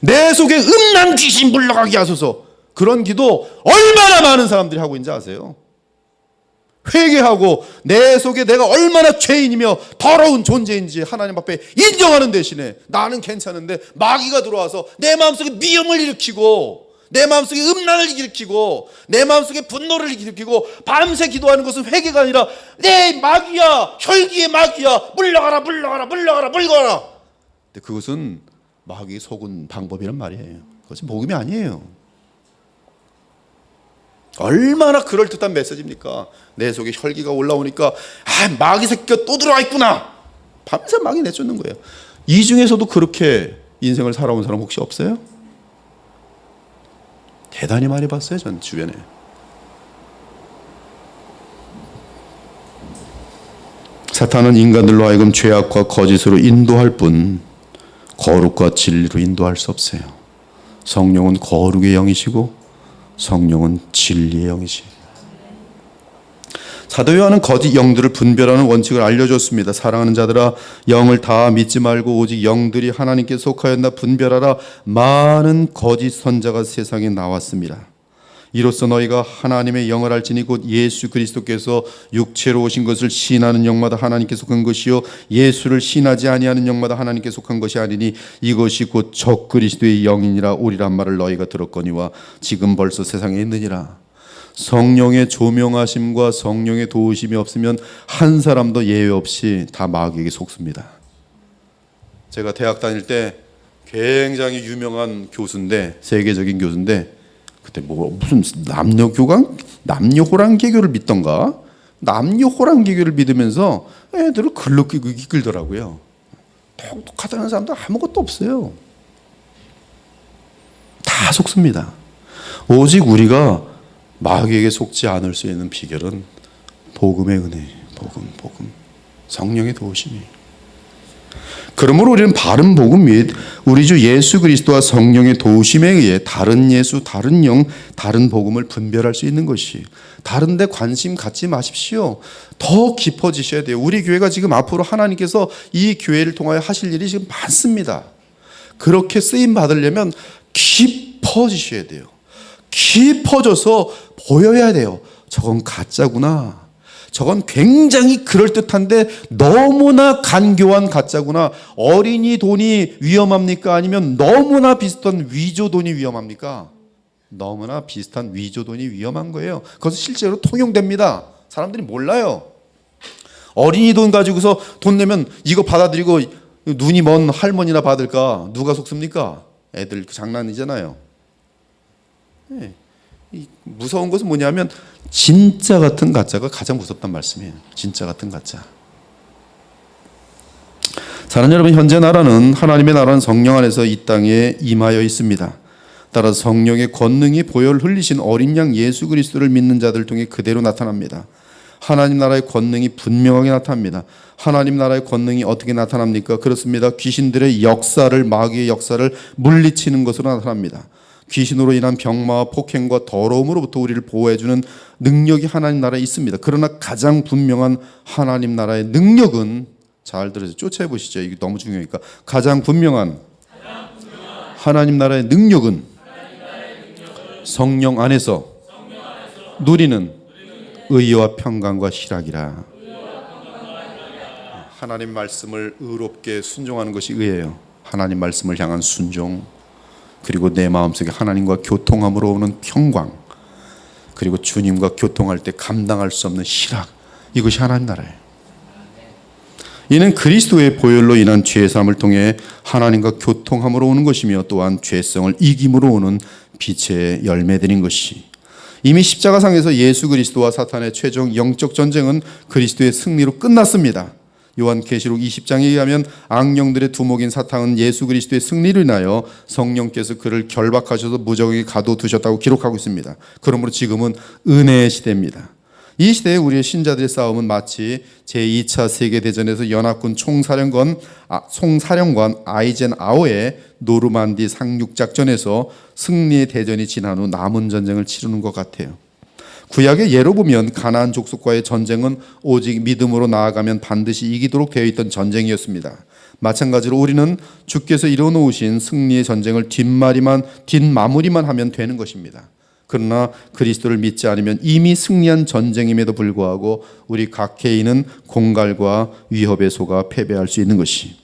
내 속에 음란 귀신 물러가게 하소서. 그런 기도 얼마나 많은 사람들이 하고 있는지 아세요? 회개하고 내 속에 내가 얼마나 죄인이며 더러운 존재인지 하나님 앞에 인정하는 대신에 나는 괜찮은데 마귀가 들어와서 내 마음속에 미움을 일으키고 내 마음속에 음란을 일으키고 내 마음속에 분노를 일으키고 밤새 기도하는 것은 회개가 아니라 내 마귀야, 혈기의 마귀야, 물러가라 물러가라 물러가라 물러가라. 근데 그것은 마귀 속은 방법이란 말이에요. 그것은 복음이 아니에요. 얼마나 그럴듯한 메시지입니까? 내 속에 혈기가 올라오니까 마귀 새끼가 또 들어와 있구나. 밤새 마귀 내쫓는 거예요. 이 중에서도 그렇게 인생을 살아온 사람 혹시 없어요? 대단히 많이 봤어요. 전 주변에. 사탄은 인간들로 하여금 죄악과 거짓으로 인도할 뿐 거룩과 진리로 인도할 수 없어요. 성령은 거룩의 영이시고 성령은 진리의 영이시. 사도 요한은 거짓 영들을 분별하는 원칙을 알려줬습니다. 사랑하는 자들아, 영을 다 믿지 말고 오직 영들이 하나님께 속하였나 분별하라. 많은 거짓 선자가 세상에 나왔습니다. 이로써 너희가 하나님의 영을 알지니 곧 예수 그리스도께서 육체로 오신 것을 시인하는 영마다 하나님께 속한 것이요 예수를 시인하지 아니하는 영마다 하나님께 속한 것이 아니니 이것이 곧 적그리스도의 영이니라 오리란 말을 너희가 들었거니와 지금 벌써 세상에 있느니라. 성령의 조명하심과 성령의 도우심이 없으면 한 사람도 예외 없이 다 마귀에게 속습니다. 제가 대학 다닐 때 굉장히 유명한 교수인데, 세계적인 교수인데, 그때 뭐 무슨 남녀호랑 개교를 믿던가, 남녀호랑 개교를 믿으면서 애들을 글로 이끌더라고요. 똑똑하다는 사람도 아무것도 없어요. 다 속습니다. 오직 우리가 마귀에게 속지 않을 수 있는 비결은 복음의 은혜, 복음, 성령의 도우심이. 그러므로 우리는 바른 복음 및 우리 주 예수 그리스도와 성령의 도우심에 의해 다른 예수, 다른 영, 다른 복음을 분별할 수 있는 것이, 다른 데 관심 갖지 마십시오. 더 깊어지셔야 돼요. 우리 교회가 지금 앞으로 하나님께서 이 교회를 통하여 하실 일이 지금 많습니다. 그렇게 쓰임 받으려면 깊어지셔야 돼요. 깊어져서 보여야 돼요. 저건 가짜구나. 저건 굉장히 그럴듯한데 너무나 간교한 가짜구나. 어린이 돈이 위험합니까? 아니면 너무나 비슷한 위조돈이 위험합니까? 너무나 비슷한 위조돈이 위험한 거예요. 그것은 실제로 통용됩니다. 사람들이 몰라요. 어린이 돈 가지고서 돈 내면 이거 받아들이고 눈이 먼 할머니나 받을까? 누가 속습니까? 애들 장난이잖아요. 네. 무서운 것은 뭐냐면 진짜 같은 가짜가 가장 무섭단 말씀이에요. 진짜 같은 가짜. 사랑하는 여러분, 현재 나라는, 하나님의 나라는 성령 안에서 이 땅에 임하여 있습니다. 따라서 성령의 권능이 보혈 흘리신 어린 양 예수 그리스도를 믿는 자들 통해 그대로 나타납니다. 하나님 나라의 권능이 분명하게 나타납니다. 하나님 나라의 권능이 어떻게 나타납니까? 그렇습니다. 귀신들의 역사를, 마귀의 역사를 물리치는 것으로 나타납니다. 귀신으로 인한 병마와 폭행과 더러움으로부터 우리를 보호해주는 능력이 하나님 나라에 있습니다. 그러나 가장 분명한 하나님 나라의 능력은, 잘 들으세요. 쫓아보시죠. 이게 너무 중요하니까. 가장 분명한 하나님 나라의 능력은 성령 안에서 누리는 의와 평강과 희락이라. 하나님 말씀을 의롭게 순종하는 것이 의예요. 하나님 말씀을 향한 순종, 그리고 내 마음속에 하나님과 교통함으로 오는 평강, 그리고 주님과 교통할 때 감당할 수 없는 희락, 이것이 하나님 나라예요. 이는 그리스도의 보혈로 인한 죄사함을 통해 하나님과 교통함으로 오는 것이며, 또한 죄성을 이김으로 오는 빛의 열매들인 것이, 이미 십자가상에서 예수 그리스도와 사탄의 최종 영적 전쟁은 그리스도의 승리로 끝났습니다. 요한계시록 20장에 의하면 악령들의 두목인 사탄은 예수 그리스도의 승리로 인하여 성령께서 그를 결박하셔서 무적에게 가둬두셨다고 기록하고 있습니다. 그러므로 지금은 은혜의 시대입니다. 이 시대에 우리의 신자들의 싸움은 마치 제2차 세계대전에서 연합군 총사령관 아이젠하워의 노르만디 상륙작전에서 승리의 대전이 지난 후 남은 전쟁을 치르는 것 같아요. 구약의 예로 보면 가나안 족속과의 전쟁은 오직 믿음으로 나아가면 반드시 이기도록 되어 있던 전쟁이었습니다. 마찬가지로 우리는 주께서 이뤄놓으신 승리의 전쟁을 뒷마무리만 하면 되는 것입니다. 그러나 그리스도를 믿지 않으면 이미 승리한 전쟁임에도 불구하고 우리 각 개인은 공갈과 위협에 속아 패배할 수 있는 것이,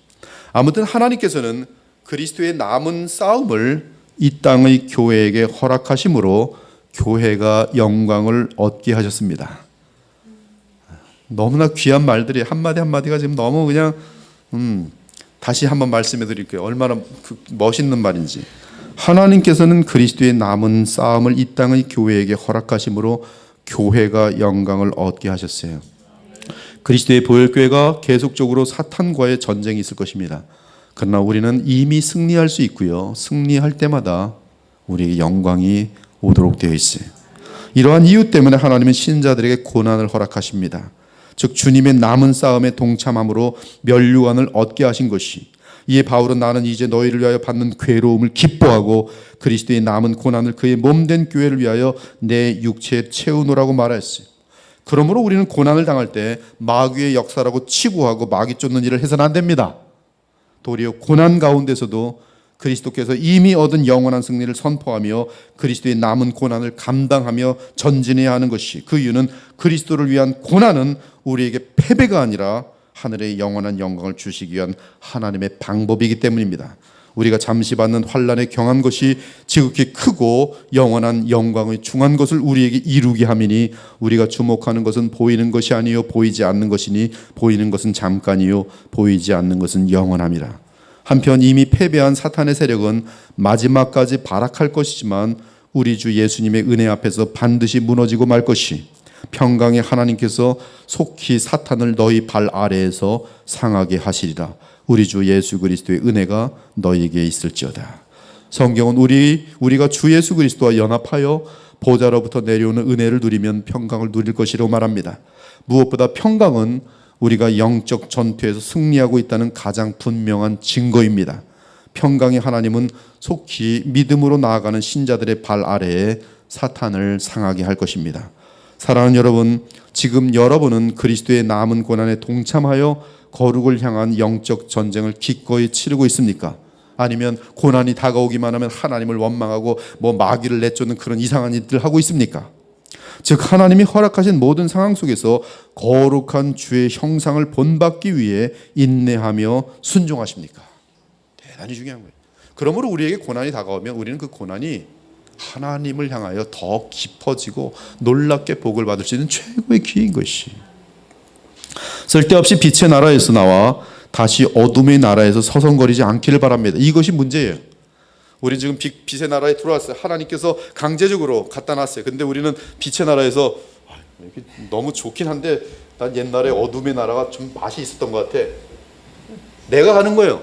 아무튼 하나님께서는 그리스도의 남은 싸움을 이 땅의 교회에게 허락하심으로 교회가 영광을 얻게 하셨습니다. 너무나 귀한 말들이 한마디 한마디가 지금 너무 그냥 다시 한번 말씀해 드릴게요. 얼마나 멋있는 말인지. 하나님께서는 그리스도의 남은 싸움을 이 땅의 교회에게 허락하심으로 교회가 영광을 얻게 하셨어요. 그리스도의 보혈교회가 계속적으로 사탄과의 전쟁이 있을 것입니다. 그러나 우리는 이미 승리할 수 있고요. 승리할 때마다 우리에게 영광이 오도록 되어 있어요. 이러한 이유 때문에 하나님은 신자들에게 고난을 허락하십니다. 즉 주님의 남은 싸움에 동참함으로 면류관을 얻게 하신 것이, 이에 바울은 나는 이제 너희를 위하여 받는 괴로움을 기뻐하고 그리스도의 남은 고난을 그의 몸된 교회를 위하여 내 육체에 채우노라고 말했어요. 그러므로 우리는 고난을 당할 때 마귀의 역사라고 치고하고 마귀 쫓는 일을 해서는 안 됩니다. 도리어 고난 가운데서도 그리스도께서 이미 얻은 영원한 승리를 선포하며 그리스도의 남은 고난을 감당하며 전진해야 하는 것이, 그 이유는 그리스도를 위한 고난은 우리에게 패배가 아니라 하늘의 영원한 영광을 주시기 위한 하나님의 방법이기 때문입니다. 우리가 잠시 받는 환난에 경한 것이 지극히 크고 영원한 영광의 중한 것을 우리에게 이루게 함이니, 우리가 주목하는 것은 보이는 것이 아니요 보이지 않는 것이니, 보이는 것은 잠깐이요 보이지 않는 것은 영원함이라. 한편 이미 패배한 사탄의 세력은 마지막까지 발악할 것이지만 우리 주 예수님의 은혜 앞에서 반드시 무너지고 말 것이, 평강의 하나님께서 속히 사탄을 너희 발 아래에서 상하게 하시리라. 우리 주 예수 그리스도의 은혜가 너희에게 있을지어다. 성경은 우리가 주 예수 그리스도와 연합하여 보좌로부터 내려오는 은혜를 누리면 평강을 누릴 것이라고 말합니다. 무엇보다 평강은 우리가 영적 전투에서 승리하고 있다는 가장 분명한 증거입니다. 평강의 하나님은 속히 믿음으로 나아가는 신자들의 발 아래에 사탄을 상하게 할 것입니다. 사랑하는 여러분, 지금 여러분은 그리스도의 남은 고난에 동참하여 거룩을 향한 영적 전쟁을 기꺼이 치르고 있습니까? 아니면 고난이 다가오기만 하면 하나님을 원망하고 마귀를 내쫓는 그런 이상한 일들 하고 있습니까? 즉 하나님이 허락하신 모든 상황 속에서 거룩한 주의 형상을 본받기 위해 인내하며 순종하십니까? 대단히 중요한 거예요. 그러므로 우리에게 고난이 다가오면 우리는 그 고난이 하나님을 향하여 더 깊어지고 놀랍게 복을 받을 수 있는 최고의 기회인 것이, 쓸데없이 빛의 나라에서 나와 다시 어둠의 나라에서 서성거리지 않기를 바랍니다. 이것이 문제예요. 우리 지금 빛의 나라에 들어왔어요. 하나님께서 강제적으로 갖다 놨어요. 근데 우리는 빛의 나라에서 너무 좋긴 한데 난 옛날에 어둠의 나라가 좀 맛이 있었던 것 같아. 내가 가는 거예요.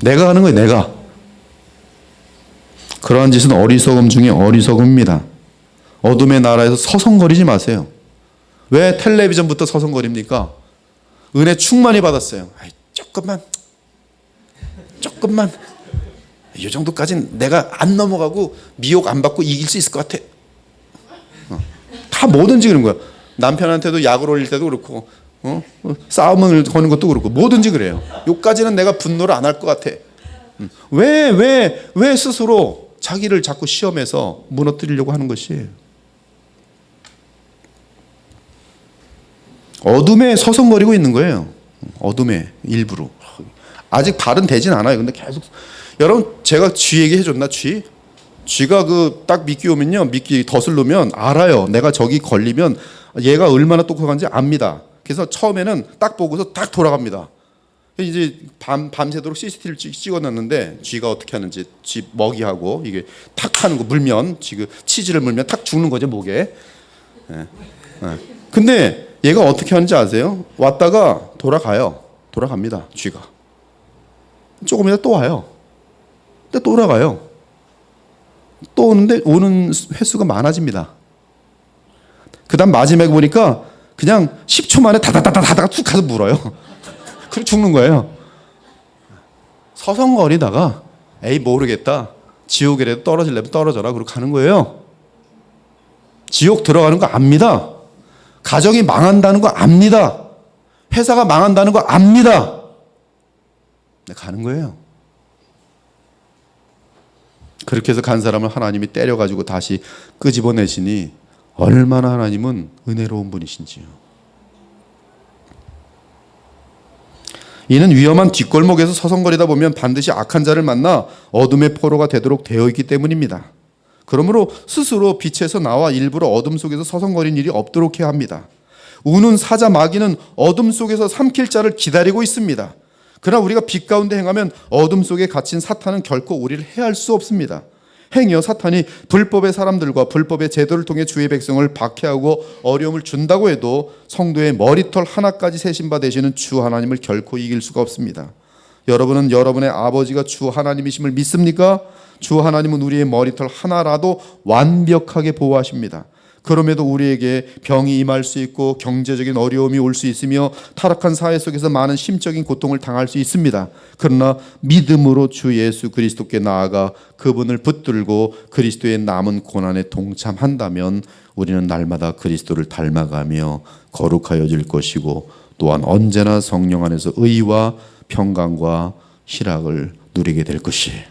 내가. 그러한 짓은 어리석음 중에 어리석음입니다. 어둠의 나라에서 서성거리지 마세요. 왜 텔레비전부터 서성거립니까? 은혜 충만히 받았어요. 조금만 이 정도까지는 내가 안 넘어가고 미혹 안 받고 이길 수 있을 것 같아. 다 뭐든지 그런 거야. 남편한테도 약을 올릴 때도 그렇고, 싸움을 거는 것도 그렇고, 뭐든지 그래요. 요까지는 내가 분노를 안 할 것 같아. 왜 스스로 자기를 자꾸 시험해서 무너뜨리려고 하는 것이에요. 어둠에 서성거리고 있는 거예요. 어둠에 일부러. 아직 발은 되진 않아요. 근데 계속, 여러분 제가 쥐 얘기해줬나? 쥐가 딱 미끼 오면요, 미끼 덫을 놓으면 알아요. 내가 저기 걸리면 얘가 얼마나 똑똑한지 압니다. 그래서 처음에는 딱 보고서 딱 돌아갑니다. 이제 밤새도록 CCTV를 찍어놨는데 쥐가 어떻게 하는지, 쥐 먹이하고 이게 탁 하는 거 물면, 지금 치즈를 물면 탁 죽는 거죠, 목에. 근데 얘가 어떻게 하는지 아세요? 왔다가 돌아갑니다, 쥐가. 조금 있다 또 와요. 근데 또 돌아가요. 또 오는데 오는 횟수가 많아집니다. 그 다음 마지막에 보니까 그냥 10초 만에 다다다다다가 툭 가서 물어요. 그리고 죽는 거예요. 서성거리다가 에이 모르겠다, 지옥이라도 떨어지려면 떨어져라, 그러고 가는 거예요. 지옥 들어가는 거 압니다. 가정이 망한다는 거 압니다. 회사가 망한다는 거 압니다. 가는 거예요. 그렇게 해서 간 사람을 하나님이 때려가지고 다시 끄집어내시니 얼마나 하나님은 은혜로운 분이신지요. 이는 위험한 뒷골목에서 서성거리다 보면 반드시 악한 자를 만나 어둠의 포로가 되도록 되어 있기 때문입니다. 그러므로 스스로 빛에서 나와 일부러 어둠 속에서 서성거리는 일이 없도록 해야 합니다. 우는 사자 마귀는 어둠 속에서 삼킬 자를 기다리고 있습니다. 그러나 우리가 빛 가운데 행하면 어둠 속에 갇힌 사탄은 결코 우리를 해할 수 없습니다. 행여 사탄이 불법의 사람들과 불법의 제도를 통해 주의 백성을 박해하고 어려움을 준다고 해도 성도의 머리털 하나까지 세신바 되시는 주 하나님을 결코 이길 수가 없습니다. 여러분은 여러분의 아버지가 주 하나님이심을 믿습니까? 주 하나님은 우리의 머리털 하나라도 완벽하게 보호하십니다. 그럼에도 우리에게 병이 임할 수 있고 경제적인 어려움이 올 수 있으며 타락한 사회 속에서 많은 심적인 고통을 당할 수 있습니다. 그러나 믿음으로 주 예수 그리스도께 나아가 그분을 붙들고 그리스도의 남은 고난에 동참한다면 우리는 날마다 그리스도를 닮아가며 거룩하여질 것이고, 또한 언제나 성령 안에서 의와 평강과 희락을 누리게 될 것이에요.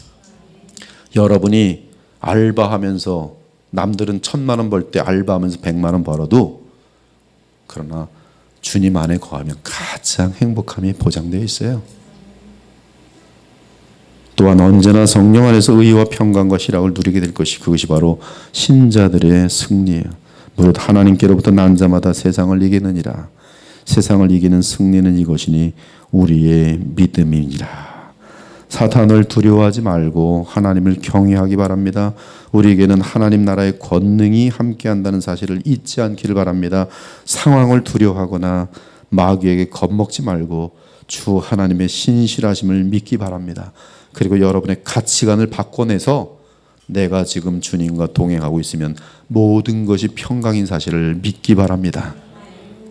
여러분이 알바하면서, 남들은 1,000만 원 벌 때 알바하면서 100만 원 벌어도, 그러나 주님 안에 거하면 가장 행복함이 보장되어 있어요. 또한 언제나 성령 안에서 의와 평강과 희락을 누리게 될 것이, 그것이 바로 신자들의 승리예요. 무릇 하나님께로부터 난 자마다 세상을 이기느니라. 세상을 이기는 승리는 이것이니 우리의 믿음이니라. 사탄을 두려워하지 말고 하나님을 경외하기 바랍니다. 우리에게는 하나님 나라의 권능이 함께한다는 사실을 잊지 않기를 바랍니다. 상황을 두려워하거나 마귀에게 겁먹지 말고 주 하나님의 신실하심을 믿기 바랍니다. 그리고 여러분의 가치관을 바꿔내서 내가 지금 주님과 동행하고 있으면 모든 것이 평강인 사실을 믿기 바랍니다.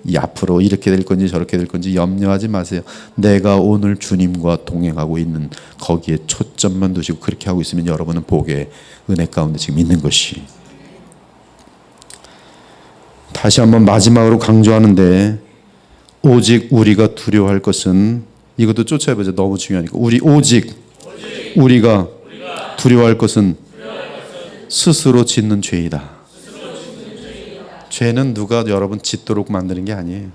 이 앞으로 이렇게 될 건지 저렇게 될 건지 염려하지 마세요. 내가 오늘 주님과 동행하고 있는 거기에 초점만 두시고 그렇게 하고 있으면 여러분은 복의 은혜 가운데 지금 있는 것이. 다시 한번 마지막으로 강조하는데 오직 우리가 두려워할 것은 이것도 쫓아보자. 너무 중요하니까. 우리가 두려워할 것은 스스로 짓는 죄이다. 죄는 누가 여러분 짓도록 만드는 게 아니에요.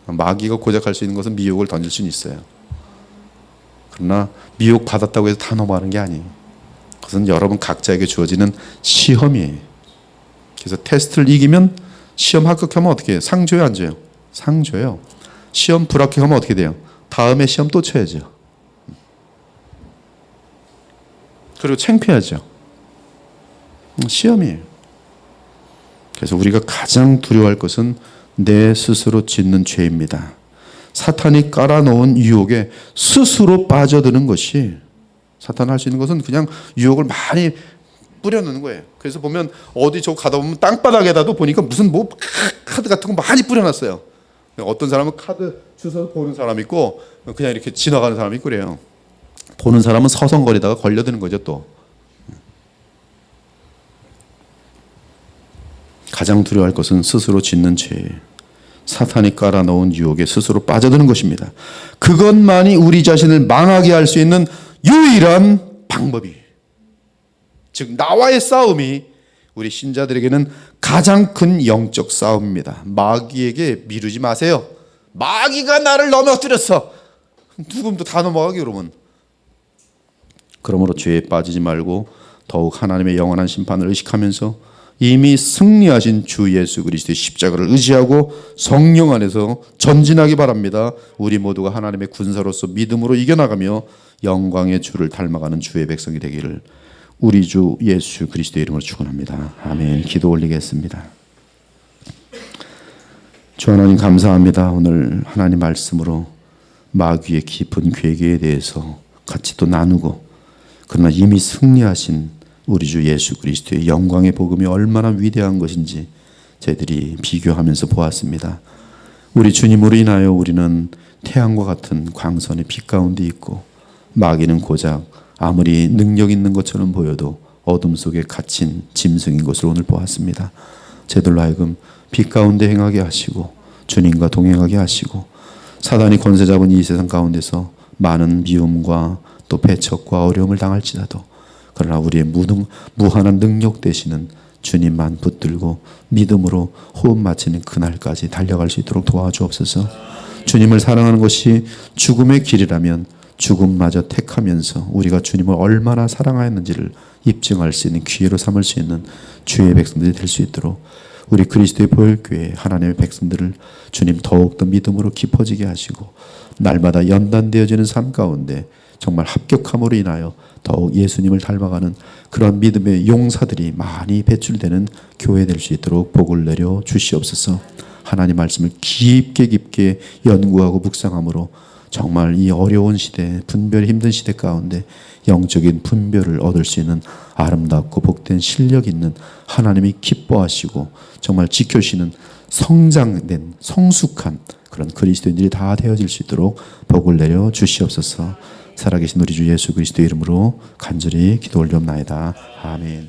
마귀가 고작할 수 있는 것은 미혹을 던질 수는 있어요. 그러나 미혹 받았다고 해서 다 넘어가는 게 아니에요. 그것은 여러분 각자에게 주어지는 시험이에요. 그래서 테스트를 이기면 시험 합격하면 어떻게 해요? 상 줘요, 안 줘요? 상 줘요. 시험 불합격하면 어떻게 돼요? 다음에 시험 또 쳐야죠. 그리고 창피하죠. 시험이에요. 그래서 우리가 가장 두려워할 것은 내 스스로 짓는 죄입니다. 사탄이 깔아놓은 유혹에 스스로 빠져드는 것이, 사탄이 할 수 있는 것은 그냥 유혹을 많이 뿌려놓는 거예요. 그래서 보면 어디 저 가다 보면 땅바닥에다도 보니까 무슨 뭐 카드 같은 거 많이 뿌려놨어요. 어떤 사람은 카드 주워서 보는 사람 있고 그냥 이렇게 지나가는 사람이 있고 그래요. 보는 사람은 서성거리다가 걸려드는 거죠 또. 가장 두려워할 것은 스스로 짓는 죄. 사탄이 깔아놓은 유혹에 스스로 빠져드는 것입니다. 그것만이 우리 자신을 망하게 할 수 있는 유일한 방법이, 즉 나와의 싸움이 우리 신자들에게는 가장 큰 영적 싸움입니다. 마귀에게 미루지 마세요. 마귀가 나를 넘어뜨렸어. 누구도 다 넘어가게 그러면. 그러므로 죄에 빠지지 말고 더욱 하나님의 영원한 심판을 의식하면서 이미 승리하신 주 예수 그리스도의 십자가를 의지하고 성령 안에서 전진하기 바랍니다. 우리 모두가 하나님의 군사로서 믿음으로 이겨나가며 영광의 주를 닮아가는 주의 백성이 되기를 우리 주 예수 그리스도의 이름으로 축원합니다. 아멘. 기도 올리겠습니다. 주 하나님 감사합니다. 오늘 하나님 말씀으로 마귀의 깊은 괴계에 대해서 같이 또 나누고, 그러나 이미 승리하신 우리 주 예수 그리스도의 영광의 복음이 얼마나 위대한 것인지 저희들이 비교하면서 보았습니다. 우리 주님으로 인하여 우리는 태양과 같은 광선의 빛 가운데 있고, 마귀는 고작 아무리 능력 있는 것처럼 보여도 어둠 속에 갇힌 짐승인 것을 오늘 보았습니다. 저희들로 하여금 빛 가운데 행하게 하시고 주님과 동행하게 하시고, 사단이 권세 잡은 이 세상 가운데서 많은 미움과 또 배척과 어려움을 당할지라도 그러나 우리의 무한한 능력 되시는 주님만 붙들고 믿음으로 호흡 마치는 그날까지 달려갈 수 있도록 도와주옵소서. 주님을 사랑하는 것이 죽음의 길이라면 죽음마저 택하면서 우리가 주님을 얼마나 사랑하였는지를 입증할 수 있는 기회로 삼을 수 있는 주의 백성들이 될 수 있도록 우리 그리스도의 보혈교회 하나님의 백성들을 주님 더욱더 믿음으로 깊어지게 하시고, 날마다 연단되어지는 삶 가운데 정말 합격함으로 인하여 더욱 예수님을 닮아가는 그런 믿음의 용사들이 많이 배출되는 교회 될 수 있도록 복을 내려 주시옵소서. 하나님 말씀을 깊게 연구하고 묵상함으로 정말 이 어려운 시대, 분별이 힘든 시대 가운데 영적인 분별을 얻을 수 있는 아름답고 복된 실력 있는, 하나님이 기뻐하시고 정말 지켜주시는 성장된 성숙한 그런 그리스도인들이 다 되어질 수 있도록 복을 내려 주시옵소서. 살아계신 우리 주 예수 그리스도의 이름으로 간절히 기도 올리옵나이다. 아멘.